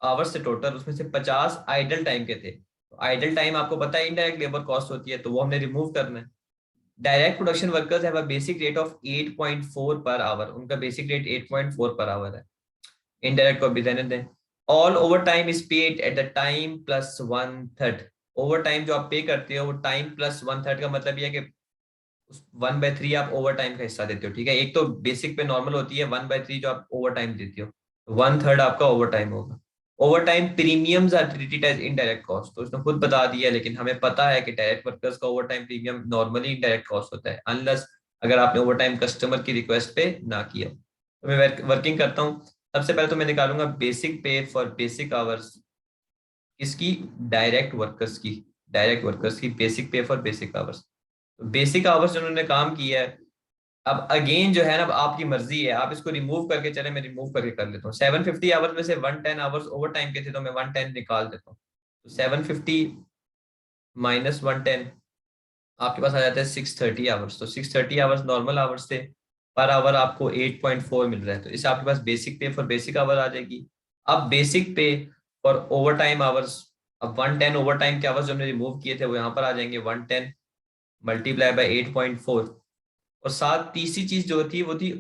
आवर्स थे टोटल, उसमें से 50 आइडल टाइम के थे। तो आइडल टाइम आपको पता है इनडायरेक्ट लेबर कॉस्ट होती है, तो वो हमने रिमूव करना है। Direct production workers have a basic rate of 8.4 per hour, उनका बेसिक रेट 8.4 पर आवर है। इनडायरेक्ट को भी देने दें। All over time is paid at the time plus 1/3। Over time जो आप पे करते हो वो टाइम प्लस 1/3 का मतलब ये है कि 1/3 आप ओवर टाइम का हिस्सा देते हो, ठीक है। एक तो बेसिक पे नॉर्मल होती है 1/3 जो आप ओवर टाइम देते हो, 1/3 आपका ओवर टाइम होगा। Overtime premiums are treated as indirect cost, तो उसने खुद बता दिया, लेकिन हमें पता है कि डायरेक्ट वर्कर्स का over time premium normally indirect cost होता है, अनलेस अगर आपने ओवर टाइम कस्टमर की रिक्वेस्ट पे ना किया। तो मैं वर्किंग करता हूँ। सबसे पहले तो मैं निकालूंगा basic pay for basic hours, इसकी डायरेक्ट वर्कर्स की basic pay for basic hours. तो बेसिक आवर्स जिन्होंने काम किया है, अब अगेन जो है ना, अब आपकी मर्जी है, आप इसको रिमूव करके चले, मैं रिमूव करके कर लेता हूँ। 750 आवर्स में से 110 आवर्स ओवर टाइम के थे, तो मैं 110 निकाल देता हूँ। तो 750 माइनस 110 आपके पास आ जाता है 630 आवर्स। तो 630 आवर्स नॉर्मल आवर्स थे, पर आवर आपको 8.4 मिल रहा है, तो इससे आपके पास basic pay for basic our आ जाएगी। अब basic pay for over time hours, अब 110 ओवर टाइम के आवर्स जो हमने रिमूव किए थे वो यहाँ पर आ जाएंगे, 110 मल्टीप्लाई बाय 8.4। और साथ तीसरी चीज जो थी वो थी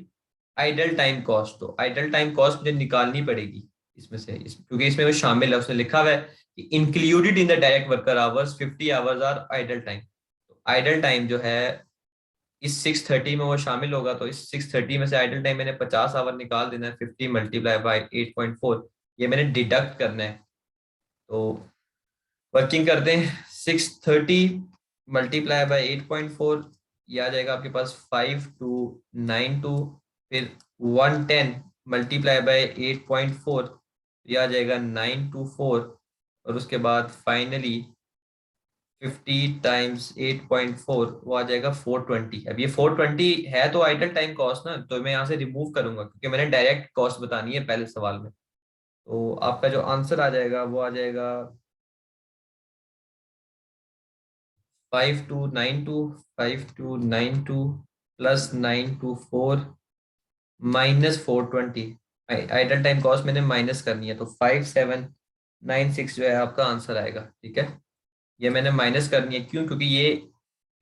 आइडल टाइम कॉस्ट। तो आइडल टाइम कॉस्ट मुझे निकालनी पड़ेगी इसमें से, क्योंकि इसमें वो शामिल है, उसने लिखा हुआ है कि included in the direct worker hours 50 hours are idle time. तो आइडल टाइम जो है इस 630 में वो शामिल होगा, तो इस 630 में से आइडल टाइम मैंने 50 आवर निकाल देना है, 50 मल्टीप्लाई बाय 8.4, ये मैंने डिडक्ट करना है। तो वर्किंग करते हैं, 630 मल्टीप्लाई बाय 8.4, ये आ जाएगा आपके पास 5292, फिर 110 मल्टीप्लाई बाय 8.4, ये आ जाएगा 924, और उसके बाद फाइनली 50 टाइम्स 8.4 वो आ जाएगा 420। अब ये 420 है तो आइडल टाइम कॉस्ट ना, तो मैं यहाँ से रिमूव करूंगा क्योंकि मैंने डायरेक्ट कॉस्ट बतानी है पहले सवाल में। तो आपका जो आंसर आ जाएगा वो आ जाएगा 5292 plus 924 minus 420। Idle time cost मैंने माइनस करनी है, तो 5796 जो है आपका आंसर आएगा। ठीक है, ये मैंने माइनस करनी है, क्यों? क्योंकि ये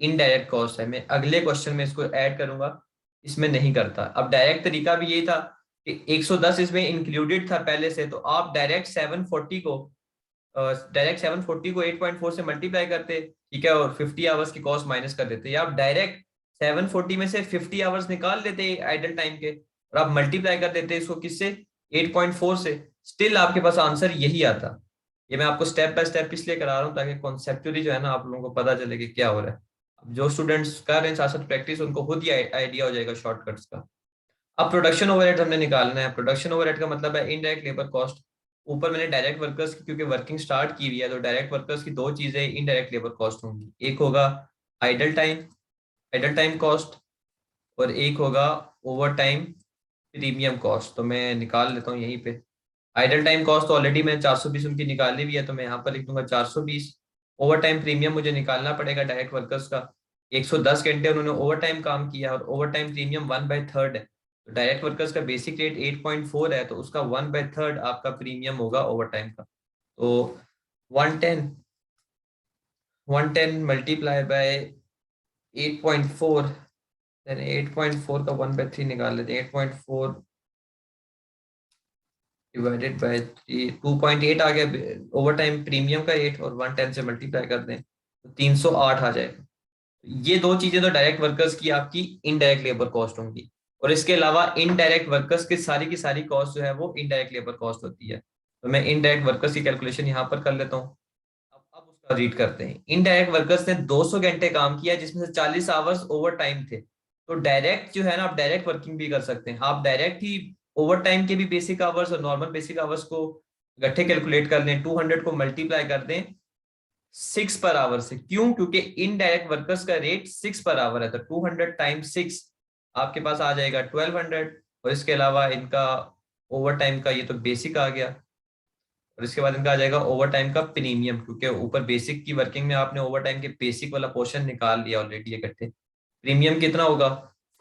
इनडायरेक्ट कॉस्ट है, मैं अगले क्वेश्चन में इसको ऐड करूंगा, इसमें नहीं करता। अब डायरेक्ट तरीका भी यही था कि 110 इसमें इंक्लूडेड था पहले से, तो आप डायरेक्ट 740 को 8.4 से मल्टीप्लाई करते, ठीक है, और 50 आवर्स की कॉस्ट माइनस कर देते, या आप डायरेक्ट 740 में से 50 आवर्स निकाल लेते आइडल टाइम के, और आप मल्टीप्लाई कर देते इसको किससे, 8.4 से, स्टिल आपके पास आंसर यही आता। ये मैं आपको स्टेप बाय स्टेप इसलिए करा रहा हूँ ताकि कॉन्सेप्चुअली जो है ना आप लोगों को पता चले कि क्या हो रहा है। अब जो स्टूडेंट्स कर रहे हैं साथ साथ प्रैक्टिस, उनको खुद ही आइडिया हो जाएगा शॉर्टकट्स का। अब प्रोडक्शन ओवरहेड हमने निकालना है। प्रोडक्शन ओवरहेड का मतलब है इनडायरेक्ट लेबर कॉस्ट। ऊपर मैंने डायरेक्ट वर्कर्स की क्योंकि वर्किंग स्टार्ट की हुई है, तो डायरेक्ट वर्कर्स की दो चीजें इनडायरेक्ट लेबर कॉस्ट होंगी, एक होगा आइडल टाइम कॉस्ट, और एक होगा ओवर टाइम प्रीमियम कॉस्ट। तो मैं निकाल लेता हूँ यहीं पे। आइडल टाइम कॉस्ट तो ऑलरेडी मैंने 420 उनकी निकाली हुई है, तो मैं यहाँ पर लिख दूंगा 420। ओवर टाइम प्रीमियम मुझे निकालना पड़ेगा डायरेक्ट वर्कर्स का, 110 घंटे उन्होंने ओवर टाइम काम किया, और ओवर टाइम प्रीमियम 1/3 है। तो डायरेक्ट वर्कर्स का बेसिक रेट 8.4 है, तो उसका 1/3 आपका प्रीमियम होगा ओवर टाइम का। तो 110 110 मल्टीप्लाई बाय 8.4, देन 8.4 का 1/3 निकाल लेते हैं, 8.4 डिवाइडेड बाय 3, 2.8 आ गया ओवर टाइम प्रीमियम का रेट, और 110 से मल्टीप्लाई कर दें तो 308 आ जाएगा। ये दो चीजें तो डायरेक्ट वर्कर्स की आपकी इनडायरेक्ट लेबर कॉस्ट होंगी, और इसके अलावा इनडायरेक्ट वर्कर्स की सारी कॉस्ट जो है वो इनडायरेक्ट लेबर कॉस्ट होती है। तो मैं इनडायरेक्ट वर्कर्स की कैलकुलेशन यहाँ पर कर लेता हूँ। अब उसका रीड करते हैं। इनडायरेक्ट वर्कर्स ने 200 घंटे काम किया, जिसमें से 40 आवर्स ओवर टाइम थे। तो डायरेक्ट जो है ना, आप डायरेक्ट वर्किंग भी कर सकते हैं, आप डायरेक्ट ही ओवर टाइम के भी बेसिक आवर्स और नॉर्मल बेसिक आवर्स को इकट्ठे कैलकुलेट कर लें, 200 को मल्टीप्लाई कर दें 6 पर आवर से। क्यों? क्योंकि इनडायरेक्ट वर्कर्स का रेट 6 पर आवर है, तो 200 टाइम्स 6 आपके पास आ जाएगा 1200। और इसके अलावा इनका ओवर टाइम का ये तो बेसिक आ गया, और इसके बाद इनका आ जाएगा ओवर टाइम का प्रीमियम, क्योंकि ऊपर बेसिक की वर्किंग में आपने ओवर टाइम के बेसिक वाला पोर्शन निकाल लिया ऑलरेडी इकट्ठे। प्रीमियम कितना होगा,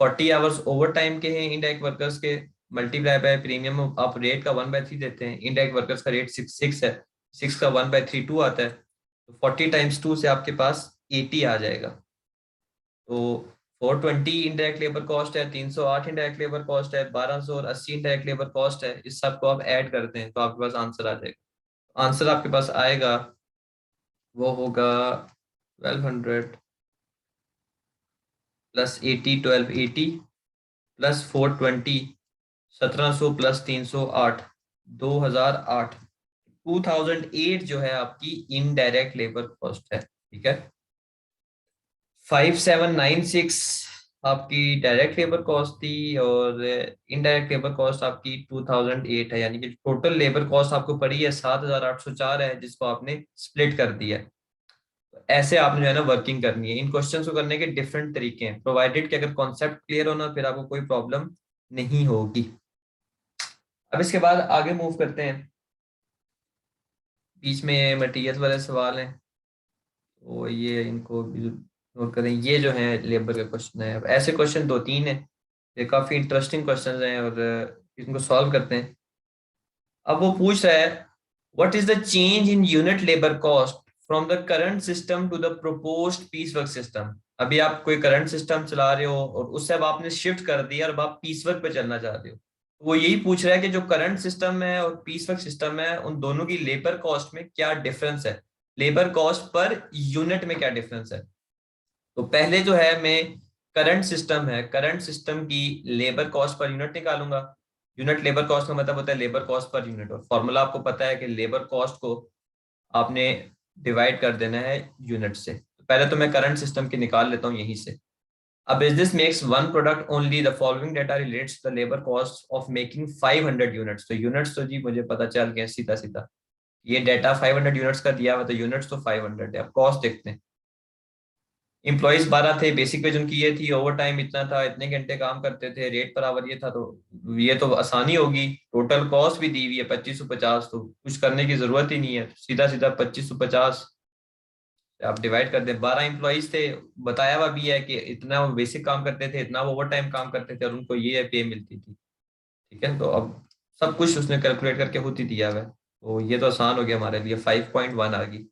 40 आवर्स ओवर टाइम के हैं इनडायरेक्ट वर्कर्स के, मल्टीप्लाई बाय प्रीमियम, आप रेट का 1/3 देते हैं, इनडायरेक्ट वर्कर्स का रेट 6 है, 6 का 1/3 2 आता है, तो 40 टाइम्स 2 से आपके पास 80 आ जाएगा। तो 420 इनडायरेक्ट लेबर कॉस्ट है, 308 इनडायरेक्ट लेबर कॉस्ट है, 1280 इनडायरेक्ट लेबर कॉस्ट है, इस सब को आप ऐड करते हैं तो आपके पास आंसर आ जाएगा। आंसर आपके पास आएगा वो होगा 1200 प्लस 80, 1280 प्लस 420, 1700 प्लस 308, 2008, 2008 जो है आपकी इनडायरेक्ट लेबर कॉस्ट है। ठीक है, 5796 आपकी डायरेक्ट लेबर कॉस्ट थी और इनडायरेक्ट लेबर कॉस्ट आपकी 2008 है, यानी कि टोटल लेबर कॉस्ट आपको पड़ी है 7804 है, जिसको आपने स्प्लिट कर दिया है। तो ऐसे आपने जो है ना वर्किंग करनी है। इन क्वेश्चंस को करने के डिफरेंट तरीके हैं, प्रोवाइडेड कि अगर कॉन्सेप्ट क्लियर हो ना फिर आपको कोई प्रॉब्लम नहीं होगी। अब इसके बाद आगे मूव करते हैं। बीच में मटेरियल वाले सवाल हैं, तो ये इनको भी नोट करें। ये जो है लेबर का क्वेश्चन है। अब ऐसे क्वेश्चन दो तीन है, ये काफी इंटरेस्टिंग क्वेश्चन हैं और इनको सॉल्व करते हैं। अब वो पूछ रहा है what is the change in unit labour cost from the current system to the proposed piece work system. अभी आप कोई करंट सिस्टम चला रहे हो और उससे अब आपने शिफ्ट कर दिया और अब आप पीस वर्क पे चलना चाह रहे हो। वो यही पूछ रहा है कि जो करंट सिस्टम है और पीस वर्क सिस्टम है उन दोनों की लेबर कॉस्ट में क्या डिफरेंस है, लेबर कॉस्ट पर यूनिट में क्या डिफरेंस है। तो पहले जो है मैं करंट सिस्टम है, करंट सिस्टम की लेबर कॉस्ट पर यूनिट निकालूंगा। यूनिट लेबर कॉस्ट का मतलब होता है लेबर कॉस्ट पर यूनिट, और फॉर्मूला आपको पता है कि लेबर कॉस्ट को आपने डिवाइड कर देना है यूनिट से। तो पहले तो मैं करंट सिस्टम की निकाल लेता हूँ यहीं से। अब business makes one product only the following data relates the labour cost of making 500 units. तो यूनिट्स तो जी मुझे पता चल गया सीधा सीधा, ये डेटा 500 यूनिट्स का दिया हुआ, तो यूनिट्स तो 500 है। अब कॉस्ट देखते हैं। इम्प्लॉइज 12 थे, बेसिक वेज उनकी ये थी, ओवर टाइम इतना था, इतने घंटे काम करते थे, रेट पर आवर ये था। तो ये तो आसानी होगी, टोटल कॉस्ट भी दी हुई है 2550, तो कुछ करने की जरूरत ही नहीं है, सीधा सीधा 2550 आप डिवाइड कर दें। 12 इम्प्लॉइज थे, बताया हुआ भी है कि इतना वो बेसिक काम करते थे, इतना वो ओवर टाइम काम करते थे और उनको ये पे मिलती थी। ठीक है, तो अब सब कुछ उसने कैलकुलेट करके खुद ही दिया हुआ है, तो ये तो आसान हो गया हमारे लिए, 5.1 आ गई।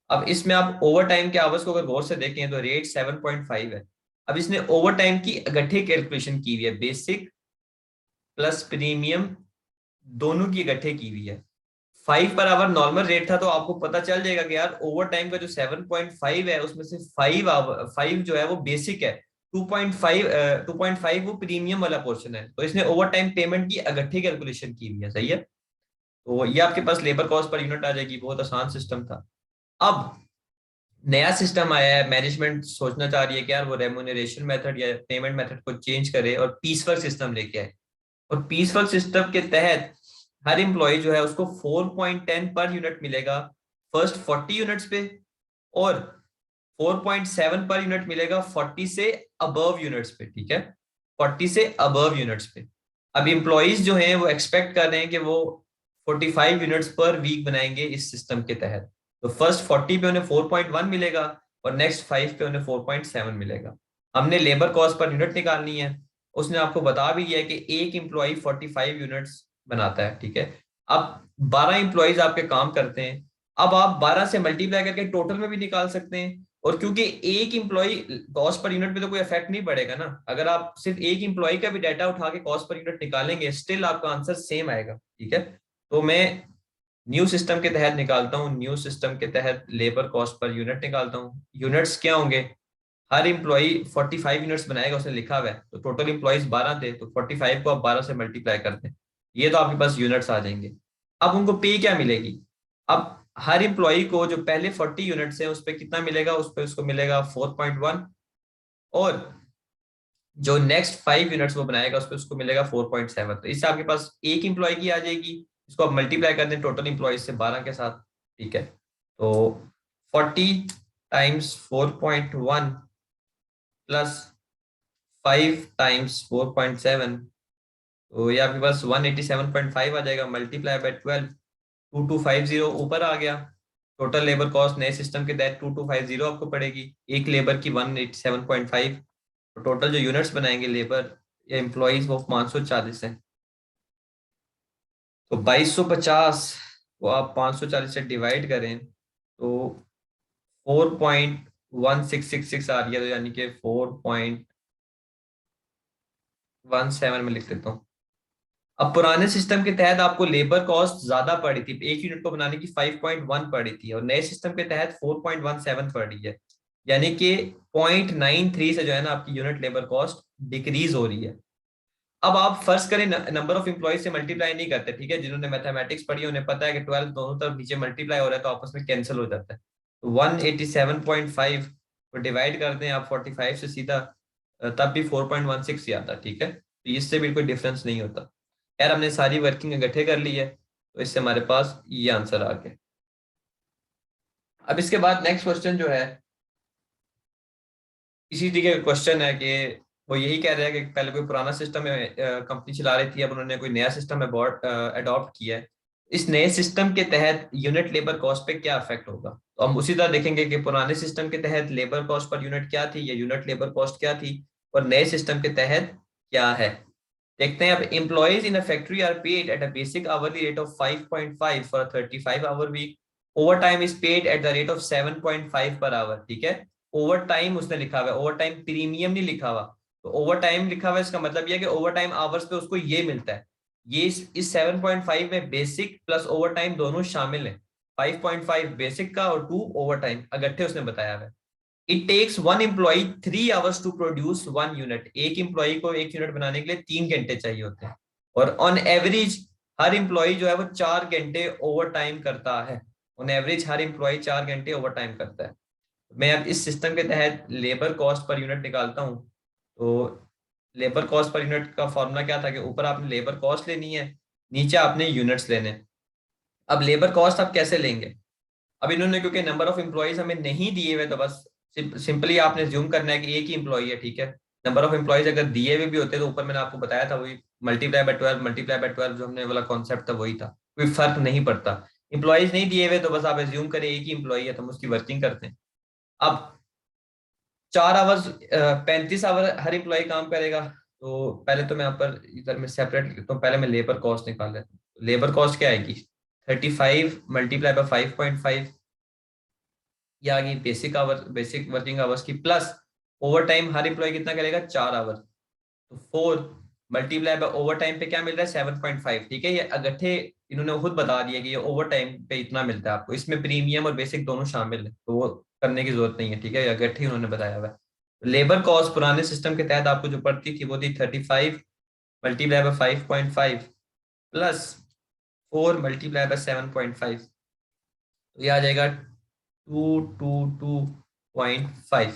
अब इसमें आप ओवर टाइम के आवर्स को अगर गौर से देखें तो रेट 7.5 है। अब इसने ओवर टाइम की इकट्ठे कैलकुलेशन की हुई है, बेसिक प्लस प्रीमियम दोनों की इकट्ठे की हुई है। 5 पर आवर नॉर्मल रेट था, तो आपको पता चल जाएगा कि यार ओवर टाइम का जो 7.5 है उसमें से 5 जो है वो बेसिक है, 2.5 वो प्रीमियम वाला पोर्शन है। तो इसने ओवर टाइम पेमेंट की इकट्ठी कैलकुलेशन की हुई है, सही है। तो ये आपके पास लेबर कॉस्ट पर यूनिट आ जाएगी, बहुत आसान सिस्टम था। अब नया सिस्टम आया है, मैनेजमेंट सोचना चाह रही है कि यार वो रेम्यूनरेशन मेथड या पेमेंट मेथड को चेंज करे और पीस वर्क सिस्टम लेके आए। और पीस वर्क सिस्टम के तहत हर एम्प्लॉय जो है उसको 4.10 पर यूनिट मिलेगा फर्स्ट 40 यूनिट्स पे, और 4.7 पर यूनिट मिलेगा 40 से अबव यूनिट्स पे। ठीक है, 40 से अबव यूनिट्स पे। अब एम्प्लॉयज जो हैं वो एक्सपेक्ट कर रहे हैं कि वो 45 यूनिट्स पर वीक बनाएंगे इस सिस्टम के तहत। तो फर्स्ट 40 पे उन्हें 4.1 मिलेगा और नेक्स्ट 5 पे उन्हें 4.7 मिलेगा। हमने लेबर कॉस्ट पर यूनिट निकालनी है। उसने आपको बता भी दिया है कि एक एम्प्लॉय 45 यूनिट्स बनाता है। ठीक है, अब 12 एम्प्लॉयज आपके काम करते हैं। अब आप 12 से मल्टीप्लाई करके टोटल में भी निकाल सकते हैं, और क्योंकि एक एम्प्लॉय कॉस्ट पर यूनिट पे तो कोई इफेक्ट नहीं पड़ेगा ना, अगर आप सिर्फ एक एम्प्लॉय का भी डाटा उठा के कॉस्ट पर यूनिट निकालेंगे स्टिल आपका आंसर सेम आएगा। ठीक है, तो मैं न्यू सिस्टम के तहत निकालता हूँ, न्यू सिस्टम के तहत लेबर कॉस्ट पर यूनिट निकालता हूँ। यूनिट्स क्या होंगे, हर इम्प्लॉय 45 यूनिट्स बनाएगा, उसने लिखा हुआ है, तो टोटल इम्प्लॉयज 12 थे, तो 45 को आप 12 से मल्टीप्लाई कर दें, ये तो आपके पास यूनिट्स आ जाएंगे। अब उनको पे क्या मिलेगी, अब हर इम्प्लॉय को जो पहले 40 यूनिट्स है उस पर कितना मिलेगा, उस पर उसको मिलेगा 4.1, और जो नेक्स्ट 5 यूनिट्स वो बनाएगा उस पर उसको मिलेगा 4.7। तो इससे आपके पास एक इम्प्लॉय की आ जाएगी, इसको आप मल्टीप्लाई कर दें टोटल इम्प्लॉयज से 12 के साथ। ठीक है, तो 40 टाइम्स 4.1 प्लस 5 टाइम्स 4.7, तो ये आपके पास 187.5 आ जाएगा, मल्टीप्लाई बाय 12, 2250 ऊपर आ गया। टोटल लेबर कॉस्ट नए सिस्टम के तहत 2250 आपको पड़ेगी, एक लेबर की 187.5। तो टोटल जो यूनिट्स बनाएंगे लेबर या एम्प्लॉइज वो 540 है। तो 2250 को आप 540 से डिवाइड करें तो 4.1666 आ रही है, तो यानी कि 4.17 में लिख देता हूँ। अब पुराने सिस्टम के तहत आपको लेबर कॉस्ट ज्यादा पड़ी थी, एक यूनिट को बनाने की 5.1 पड़ी थी, और नए सिस्टम के तहत 4.17 पड़ रही है, यानी कि 0.93 से जो है ना आपकी यूनिट लेबर कॉस्ट डिक्रीज हो रही है। अब आप फर्स्ट करें नंबर ऑफ एम्प्लॉयज से मल्टीप्लाई नहीं करते, ठीक है, जिन्होंने मैथमेटिक्स पढ़ी है उन्हें पता है कि 12 दोनों तरफ नीचे मल्टीप्लाई हो रहा है तो आपस में कैंसिल हो जाता है। तो 187.5 को डिवाइड कर दें आप 45 से सीधा, तब भी 4.16 ही आता, ठीक है, तो इससे भी कोई डिफरेंस नहीं होता। यार हमने सारी वर्किंग इकट्ठे कर ली है, तो इससे हमारे पास ये आंसर आ गया। अब इसके बाद नेक्स्ट क्वेश्चन जो है, इसी तरीके का क्वेश्चन है कि वो यही कह रहे हैं कि पहले कोई पुराना सिस्टम कंपनी चला रही थी, अब उन्होंने कोई नया सिस्टम अडॉप्ट किया है। इस नए सिस्टम के तहत यूनिट लेबर कॉस्ट पे क्या इफेक्ट होगा। तो हम उसी तरह देखेंगे कि पुराने सिस्टम के तहत लेबर कॉस्ट पर यूनिट क्या थी या यूनिट लेबर कॉस्ट क्या थी, और नए सिस्टम के तहत क्या है। देखते हैं। अब employees in a factory are paid at a basic hourly rate of 5.5 for 35 hour week. Overtime is paid at the rate of 7.5 per our, ठीक है। ओवर टाइम उसने लिखा हुआ है, ओवर टाइम प्रीमियम नहीं लिखा हुआ। तो ओवर टाइम लिखा हुआ है, इसका मतलब ये है कि ओवर टाइम आवर्स पे उसको ये मिलता है। ये इस 7.5 में बेसिक प्लस ओवर टाइम दोनों शामिल है। 5.5 बेसिक का और 2 ओवर टाइम इकट्ठे उसने बताया हुआ है। It takes one employee 3 hours to produce 1 unit. एक एम्प्लॉई को 1 यूनिट बनाने के लिए 3 घंटे चाहिए होते हैं। और ऑन एवरेज हर एम्प्लॉई जो है वो 4 घंटे ओवर टाइम करता है। ऑन एवरेज हर एम्प्लॉई 4 घंटे ओवर टाइम करता है। मैं अब इस सिस्टम के तहत लेबर कॉस्ट पर यूनिट निकालता हूँ। तो लेबर कॉस्ट पर यूनिट का फॉर्मूला क्या था कि ऊपर आपने लेबर कॉस्ट लेनी है, नीचे आपने यूनिट्स लेने हैं। अब लेबर कॉस्ट आप कैसे लेंगे। अब इन्होंने क्योंकि नंबर ऑफ एम्प्लॉयज हमें नहीं दिए हुए, तो बस सिंपली आपने ज्यूम करना है कि एक ही एम्प्लॉय है, ठीक है। नंबर ऑफ एम्प्लॉयज अगर दिए हुए भी होते तो ऊपर मैंने आपको बताया था वही मल्टीप्लाई बाय 12 जो हमने वाला कॉन्सेप्ट था वही था। कोई फर्क नहीं पड़ता। एम्प्लॉयज नहीं दिए हुए तो बस आप एज्यूम करें एक ही एम्प्लॉय है, तो हम उसकी वर्किंग करते हैं। अब 4 आवर्स 35 आवर हर एम्प्लॉय काम करेगा। तो पहले तो मैं यहाँ पर इधर में सेपरेट लिखता हूँ, पहले मैं लेबर कॉस्ट निकाल लेता हूँ। लेबर कॉस्ट क्या आएगी, 35 मल्टीप्लाई बाय 5.5, ये आ गई basic hour, basic working hours की, प्लस ओवर टाइम हर एम्प्लॉय कितना करेगा, 4 आवर। तो 4 मल्टीप्लाई बाय ओवर टाइम पे क्या मिल रहा है, 7.5, ठीक है। ये अगट्ठे इन्होंने खुद बता दिया कि ये ओवर टाइम पे इतना मिलता है आपको, इसमें प्रीमियम और बेसिक दोनों शामिल है, तो वो करने की जरूरत नहीं है, ठीक है। ये अगट्ठे उन्होंने बताया हुआ है। लेबर कॉस्ट पुराने सिस्टम के तहत आपको जो पड़ती थी वो थी 35 multiply by 5.5 plus 4 multiply by 7.5, तो ये आ जाएगा 222.5।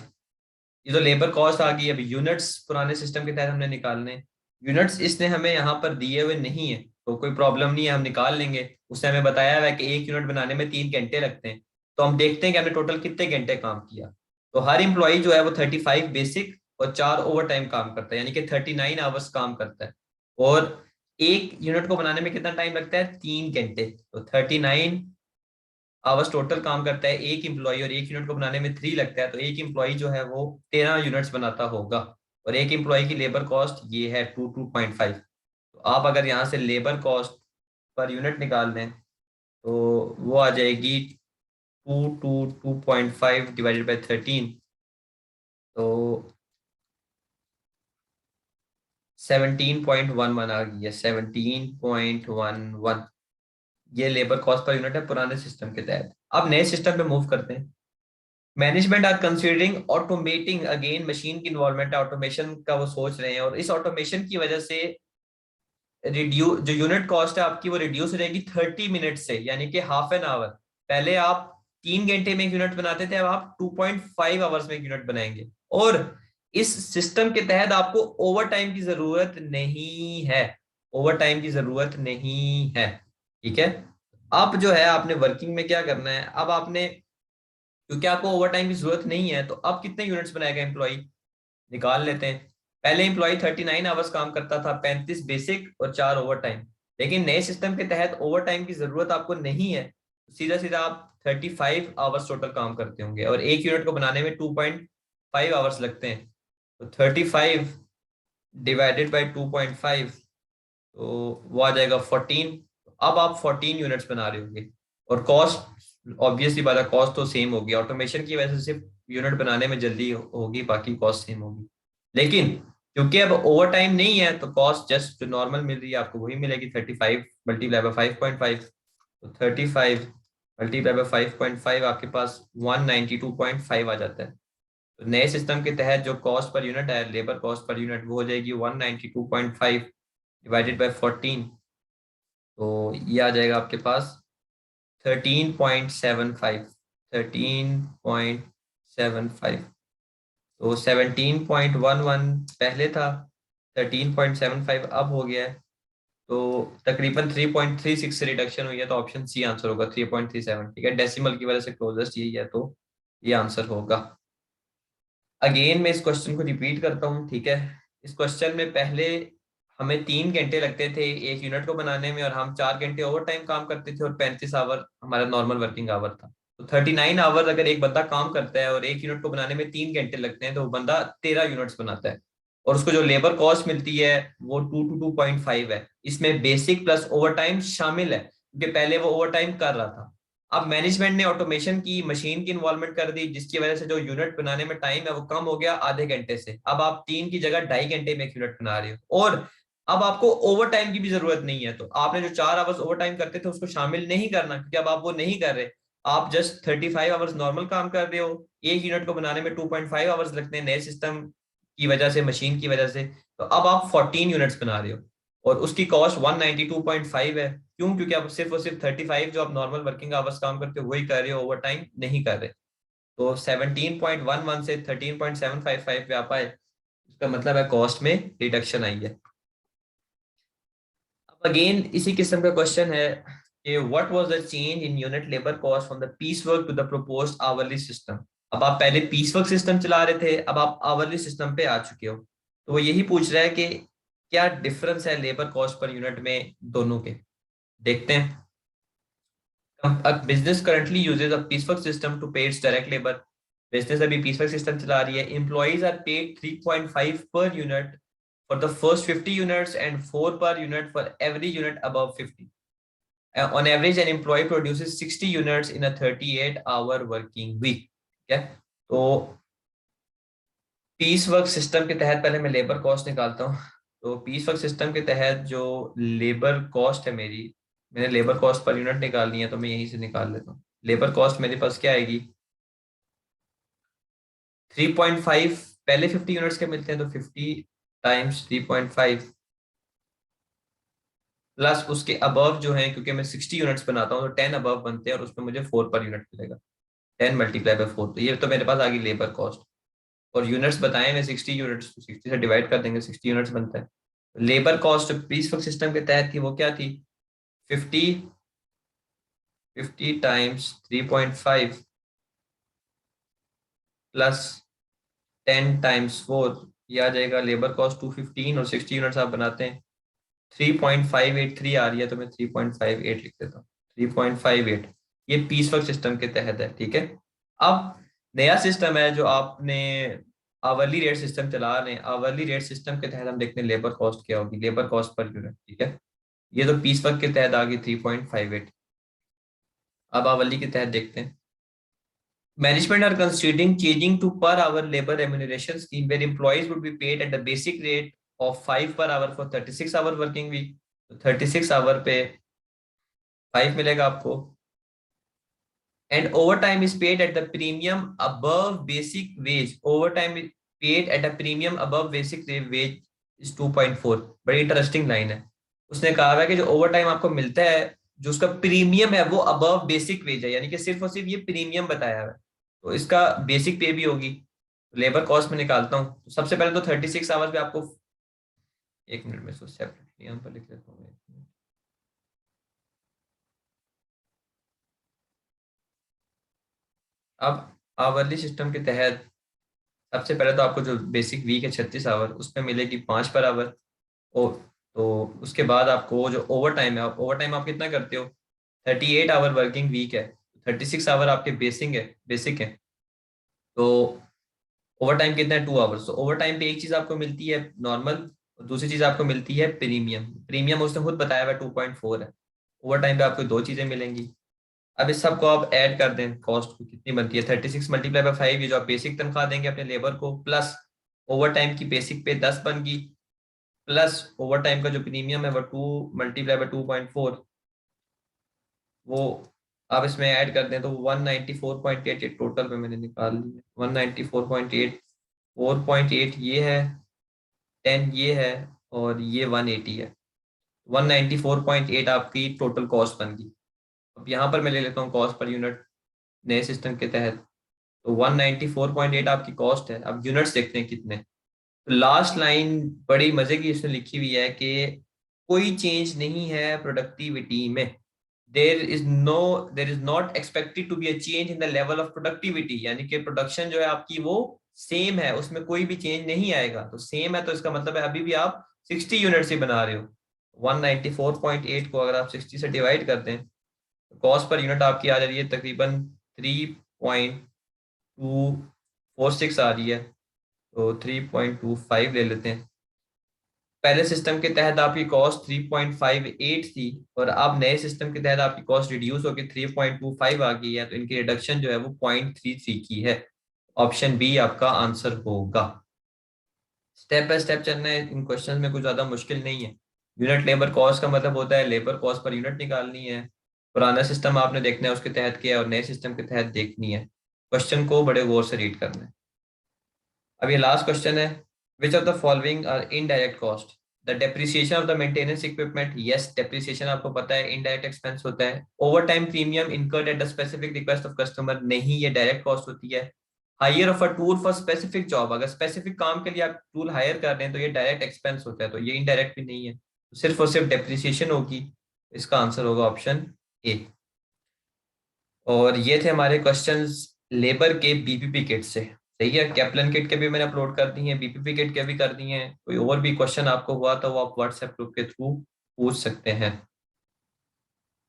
ये तो लेबर कॉस्ट आ गई। अब यूनिट्स पुराने सिस्टम के तहत हमने निकालने। यूनिट्स इसने हमें यहाँ पर दिए हुए नहीं है, तो कोई प्रॉब्लम नहीं है, हम निकाल लेंगे। उसने हमें बताया हुआ है कि 1 यूनिट बनाने में 3 घंटे लगते हैं। तो हम देखते हैं कि हमने टोटल कितने घंटे काम किया। तो हर इम्प्लॉई जो है वो 35 बेसिक और 4 ओवर टाइम काम करता है, यानी कि 39 आवर्स काम करता है। और 1 यूनिट को बनाने में कितना टाइम लगता है, 3 घंटे। तो 39 आवर्स टोटल काम करता है एक इम्प्लॉय, और 1 यूनिट को बनाने में 3 लगता है, तो एक इम्प्लॉय जो है वो 13 यूनिट्स बनाता होगा। और एक इम्प्लॉय की लेबर कॉस्ट ये है 22.5। तो आप अगर यहाँ से लेबर कॉस्ट पर यूनिट निकाल दें तो वो आ जाएगी 222.5 डिवाइडेड बाई 13, तो 17.11 आ गई है, 17.11। ये लेबर कॉस्ट पर यूनिट है पुराने सिस्टम के तहत। अब नए सिस्टम पे मूव करते हैं। Management are considering automating, again machine की इन्वॉल्वमेंट है, ऑटोमेशन का वो सोच रहे हैं, और इस ऑटोमेशन की वजह से रिड्यूस जो यूनिट कॉस्ट है आपकी वो रिड्यूस हो जाएगी 30 मिनट से, यानी कि हाफ एन आवर। पहले आप 3 घंटे में एक यूनिट बनाते थे, अब आप 2.5 आवर्स में एक यूनिट बनाएंगे। और इस सिस्टम के तहत आपको ओवर टाइम की जरूरत नहीं है, ओवर टाइम की जरूरत नहीं है, ठीक है। अब जो है आपने वर्किंग में क्या करना है, अब आपने, क्योंकि आपको ओवर टाइम की जरूरत नहीं है, तो अब कितने यूनिट्स बनाएगा एम्प्लॉय, निकाल लेते हैं। पहले एम्प्लॉय 39 आवर्स काम करता था, 35 बेसिक और 4 ओवर टाइम। लेकिन नए सिस्टम के तहत ओवर टाइम की जरूरत आपको नहीं है, सीधा सीधा आप 35 आवर्स टोटल काम करते होंगे, और एक यूनिट को बनाने में 2.5 आवर्स लगते हैं। तो 35 डिवाइडेड बाई 2.5, तो वो आ जाएगा 14। अब आप 14 यूनिट्स बना रहे होंगे, और कॉस्ट ऑब्वियसली बात है, कॉस्ट तो सेम होगी, ऑटोमेशन की वजह से सिर्फ यूनिट बनाने में जल्दी होगी, बाकी कॉस्ट सेम होगी। लेकिन क्योंकि अब ओवर टाइम नहीं है, तो कॉस्ट जस्ट जो नॉर्मल मिल रही है आपको वही मिलेगी, 35 मल्टीप्लाई बाय 5.5। तो 35 मल्टीप्लाई बाय 5.5 आपके पास 192.5 आ जाता है। तो नए सिस्टम के तहत जो कॉस्ट पर यूनिट है, लेबर कॉस्ट पर यूनिट, वो हो जाएगी 192.5 डिवाइडेड बाय 14, तो ये आ जाएगा आपके पास 13.75, 13.75। तो 17.11 पहले था, 13.75 अब हो गया है, तो तकरीबन 3.36 से रिडक्शन हुई है, तो ऑप्शन सी आंसर होगा, 3.37। ठीक है, डेसिमल की वजह से क्लोजेस्ट यही है, तो ये आंसर होगा। अगेन मैं इस क्वेश्चन को रिपीट करता हूँ, ठीक है। इस क्वेश्चन में पहले हमें 3 घंटे लगते थे एक यूनिट को बनाने में, और हम 4 घंटे ओवर टाइम काम करते थे, और 35 आवर हमारा नॉर्मल वर्किंग आवर था। तो 39 आवर अगर एक बंदा काम करता है और एक यूनिट को बनाने में 3 घंटे लगते हैं, तो वो बंदा 13 यूनिट्स बनाता है। और उसको जो लेबर कॉस्ट मिलती है वो 2 to 2.5 है। इसमें बेसिक प्लस ओवर टाइम शामिल है, क्योंकि पहले वो ओवर टाइम कर रहा था। अब मैनेजमेंट ने ऑटोमेशन की, मशीन की इन्वॉल्वमेंट कर दी, जिसकी वजह से जो यूनिट बनाने में टाइम है वो कम हो गया आधे घंटे से। अब आप 3 की जगह 2.5 घंटे में एक यूनिट बना रहे हो, और अब आपको ओवर टाइम की भी जरूरत नहीं है। तो आपने जो 4 आवर्स ओवर टाइम करते थे उसको शामिल नहीं करना, क्योंकि अब आप वो नहीं कर रहे। आप जस्ट 35 आवर्स नॉर्मल काम कर रहे हो। एक यूनिट को बनाने में 2.5 आवर्स लगते हैं नए सिस्टम की वजह से, मशीन की वजह से। तो अब आप 14 यूनिट्स बना रहे हो, और उसकी कॉस्ट 192.5 है। क्यों? क्योंकि आप सिर्फ और सिर्फ 35 जो आप नॉर्मल वर्किंग आवर्स काम करते हो वही कर रहे हो, ओवर टाइम नहीं कर रहे। तो 17.11 से 13.755 पे आप आए, इसका मतलब है कॉस्ट में रिडक्शन आई है। अब अगेन इसी किस्म का क्वेश्चन है कि what was the change in unit labour cost from the piece work to the proposed hourly system. अब आप पहले पीस वर्क सिस्टम चला रहे थे, अब आप आवरली सिस्टम पे आ चुके हो। तो वो यही पूछ रहा है कि क्या डिफरेंस है लेबर कॉस्ट पर यूनिट में दोनों के। देखते हैं। A business currently uses a piecework system to pay its direct labor. Business अभी piecework system चला रही है। Employees are paid 3.5 per unit for the first 50 units and 4 per unit for every unit above 50. On average, an employee produces 60 units in a 38-hour working week. ठीक है, तो piece work system के तहत पहले मैं लेबर कॉस्ट निकालता हूँ। तो पीस वर्क सिस्टम के तहत जो लेबर कॉस्ट है मेरी, मैंने लेबर कॉस्ट पर यूनिट निकालनी है, तो मैं यहीं से निकाल लेता हूँ। लेबर कॉस्ट मेरे पास क्या आएगी, 3.5। पहले 50 यूनिट्स के मिलते हैं, तो 50 टाइम्स 3.5 प्लस उसके अबव जो है, क्योंकि मैं 60 यूनिट्स बनाता हूँ तो 10 अबव बनते हैं, और उसमें मुझे 4 पर यूनिट मिलेगा। 10 × 4, तो ये तो मेरे पास आ गई लेबर कॉस्ट। और यूनिट्स बताए मैं 60 यूनिट्स, तो 60 से डिवाइड कर देंगे, 60 यूनिट्स बनता है। Labour cost piece work system के तहत थी वो क्या थी, 50 50 टाइम्स 3.5 प्लस 10 टाइम्स 4, ये आ जाएगा लेबर कॉस्ट 215। और 60 यूनिट्स आप बनाते हैं, 3.583 आ रही है, तो मैं 3.58 लिख देता हूँ। 3.58, ये पीस वर्क सिस्टम के तहत है। ठीक है, अब नया सिस्टम है जो आपने आवरली रेट सिस्टम चला रहे हैं। आवरली रेट सिस्टम के तहत हम देखते हैं लेबर कॉस्ट क्या होगी, लेबर कॉस्ट पर यूनिट। ठीक है, ये तो पीस वर्क के तहत आ गई 3.58। अब आवरली के तहत देखते हैं। Management are considering changing to per hour labor remuneration scheme where employees would be paid at the basic rate of 5 per hour for 36 hour working week. तो 36 आवर पे 5 मिलेगा आपको। And overtime is paid at the premium above basic wage. Overtime is paid at a premium above basic wage is 2.4। बड़ी interesting line है। उसने कहा है कि जो ओवर टाइम आपको मिलता है, जो उसका प्रीमियम है वो अबव बेसिक वेज है, यानी कि सिर्फ और सिर्फ ये प्रीमियम बताया है, तो इसका बेसिक पे भी होगी। लेबर कॉस्ट में निकालता हूँ, तो सबसे पहले तो 36 आवर्स पे आपको, 1 मिनट में इसको सेपरेटली यहाँ पर लिख लेता हूँ। अब आवरली सिस्टम के तहत सबसे पहले तो आपको जो बेसिक वीक है 36 आवर, उसमें मिलेगी 5 पर आवर। ओ, तो उसके बाद आपको वो जो ओवर टाइम है, आप ओवर टाइम आप कितना करते हो, 38 आवर वर्किंग वीक है, 36 आवर आपके बेसिक है। तो ओवर टाइम कितना है, 2 आवर्स। तो ओवर टाइम पे एक चीज आपको मिलती है नॉर्मल, और दूसरी चीज आपको मिलती है प्रीमियम। प्रीमियम उसने खुद बताया हुआ 2.4 है। ओवर टाइम पे आपको दो चीजें मिलेंगी। अब इस सबको आप ऐड कर दें, कॉस्ट को कितनी बनती है, 36 × 5, ये जो आप बेसिक तनख्वाह देंगे अपने लेबर को, प्लस ओवर टाइम की बेसिक पे 10 बन गई, प्लस ओवर टाइम का जो प्रीमियम है वो 2 × 2.4, वो आप इसमें ऐड कर दें तो 194.8 टोटल पे मैंने निकाल ली है। 194.8, 4.8 ये है, 10 ये है, और ये 180 है। 194.8 आपकी टोटल कॉस्ट बन गई। अब यहाँ पर मैं ले लेता हूँ कॉस्ट पर यूनिट नए सिस्टम के तहत। तो 194.8 आपकी कॉस्ट है। अब यूनिट्स देखते हैं कितने। तो लास्ट लाइन बड़ी मजे की इसमें लिखी हुई है कि कोई चेंज नहीं है प्रोडक्टिविटी में। There is not expected to be a change in the level of productivity, यानी कि प्रोडक्शन जो है आपकी वो सेम है, उसमें कोई भी चेंज नहीं आएगा। तो सेम है तो इसका मतलब है अभी भी आप 60 यूनिट्स ही बना रहे हो। 194.8 को अगर आप 60 से डिवाइड करते हैं तो कॉस्ट पर यूनिट आपकी आ जा रही है तकरीबन 3.246 आ रही है। तो 3.25 ले लेते हैं। पहले सिस्टम के तहत आपकी कॉस्ट 3.58 थी और अब नए सिस्टम के तहत आपकी कॉस्ट रिड्यूस होकर 3.25 आ गई है, तो इनकी रिडक्शन जो है वो 0.33 की है। ऑप्शन बी आपका आंसर होगा। स्टेप बाय स्टेप चलना है, इन क्वेश्चन में कुछ ज्यादा मुश्किल नहीं है। यूनिट लेबर कॉस्ट का मतलब होता है लेबर कॉस्ट पर यूनिट निकालनी है। पुराना सिस्टम आपने देखना है उसके तहत क्या है और नए सिस्टम के तहत देखनी है। क्वेश्चन को बड़े गौर से रीड करना है। अब ये लास्ट क्वेश्चन है। Which of the following are indirect cost? The depreciation of the maintenance equipment, yes depreciation आपको पता है इनडायरेक्ट एक्सपेंस होता है। Overtime premium incurred at the specific request of customer, नहीं ये डायरेक्ट कॉस्ट होती है। Hire of a tool for specific job, अगर स्पेसिफिक काम के लिए आप टूल हायर कर रहे हैं तो ये डायरेक्ट एक्सपेंस होता है, तो ये इनडायरेक्ट भी नहीं है, तो सिर्फ और सिर्फ डेप्रिसिएशन होगी। इसका आंसर होगा ऑप्शन ए। और ये थे हमारे क्वेश्चंस लेबर के बीपीपी किट से। सही है, कैप्लन किट के भी मैंने अपलोड कर दी हैं, बीपीपी किट के भी कर दी हैं। कोई और भी क्वेश्चन आपको हुआ तो वो आप व्हाट्सएप ग्रुप के थ्रू पूछ सकते हैं।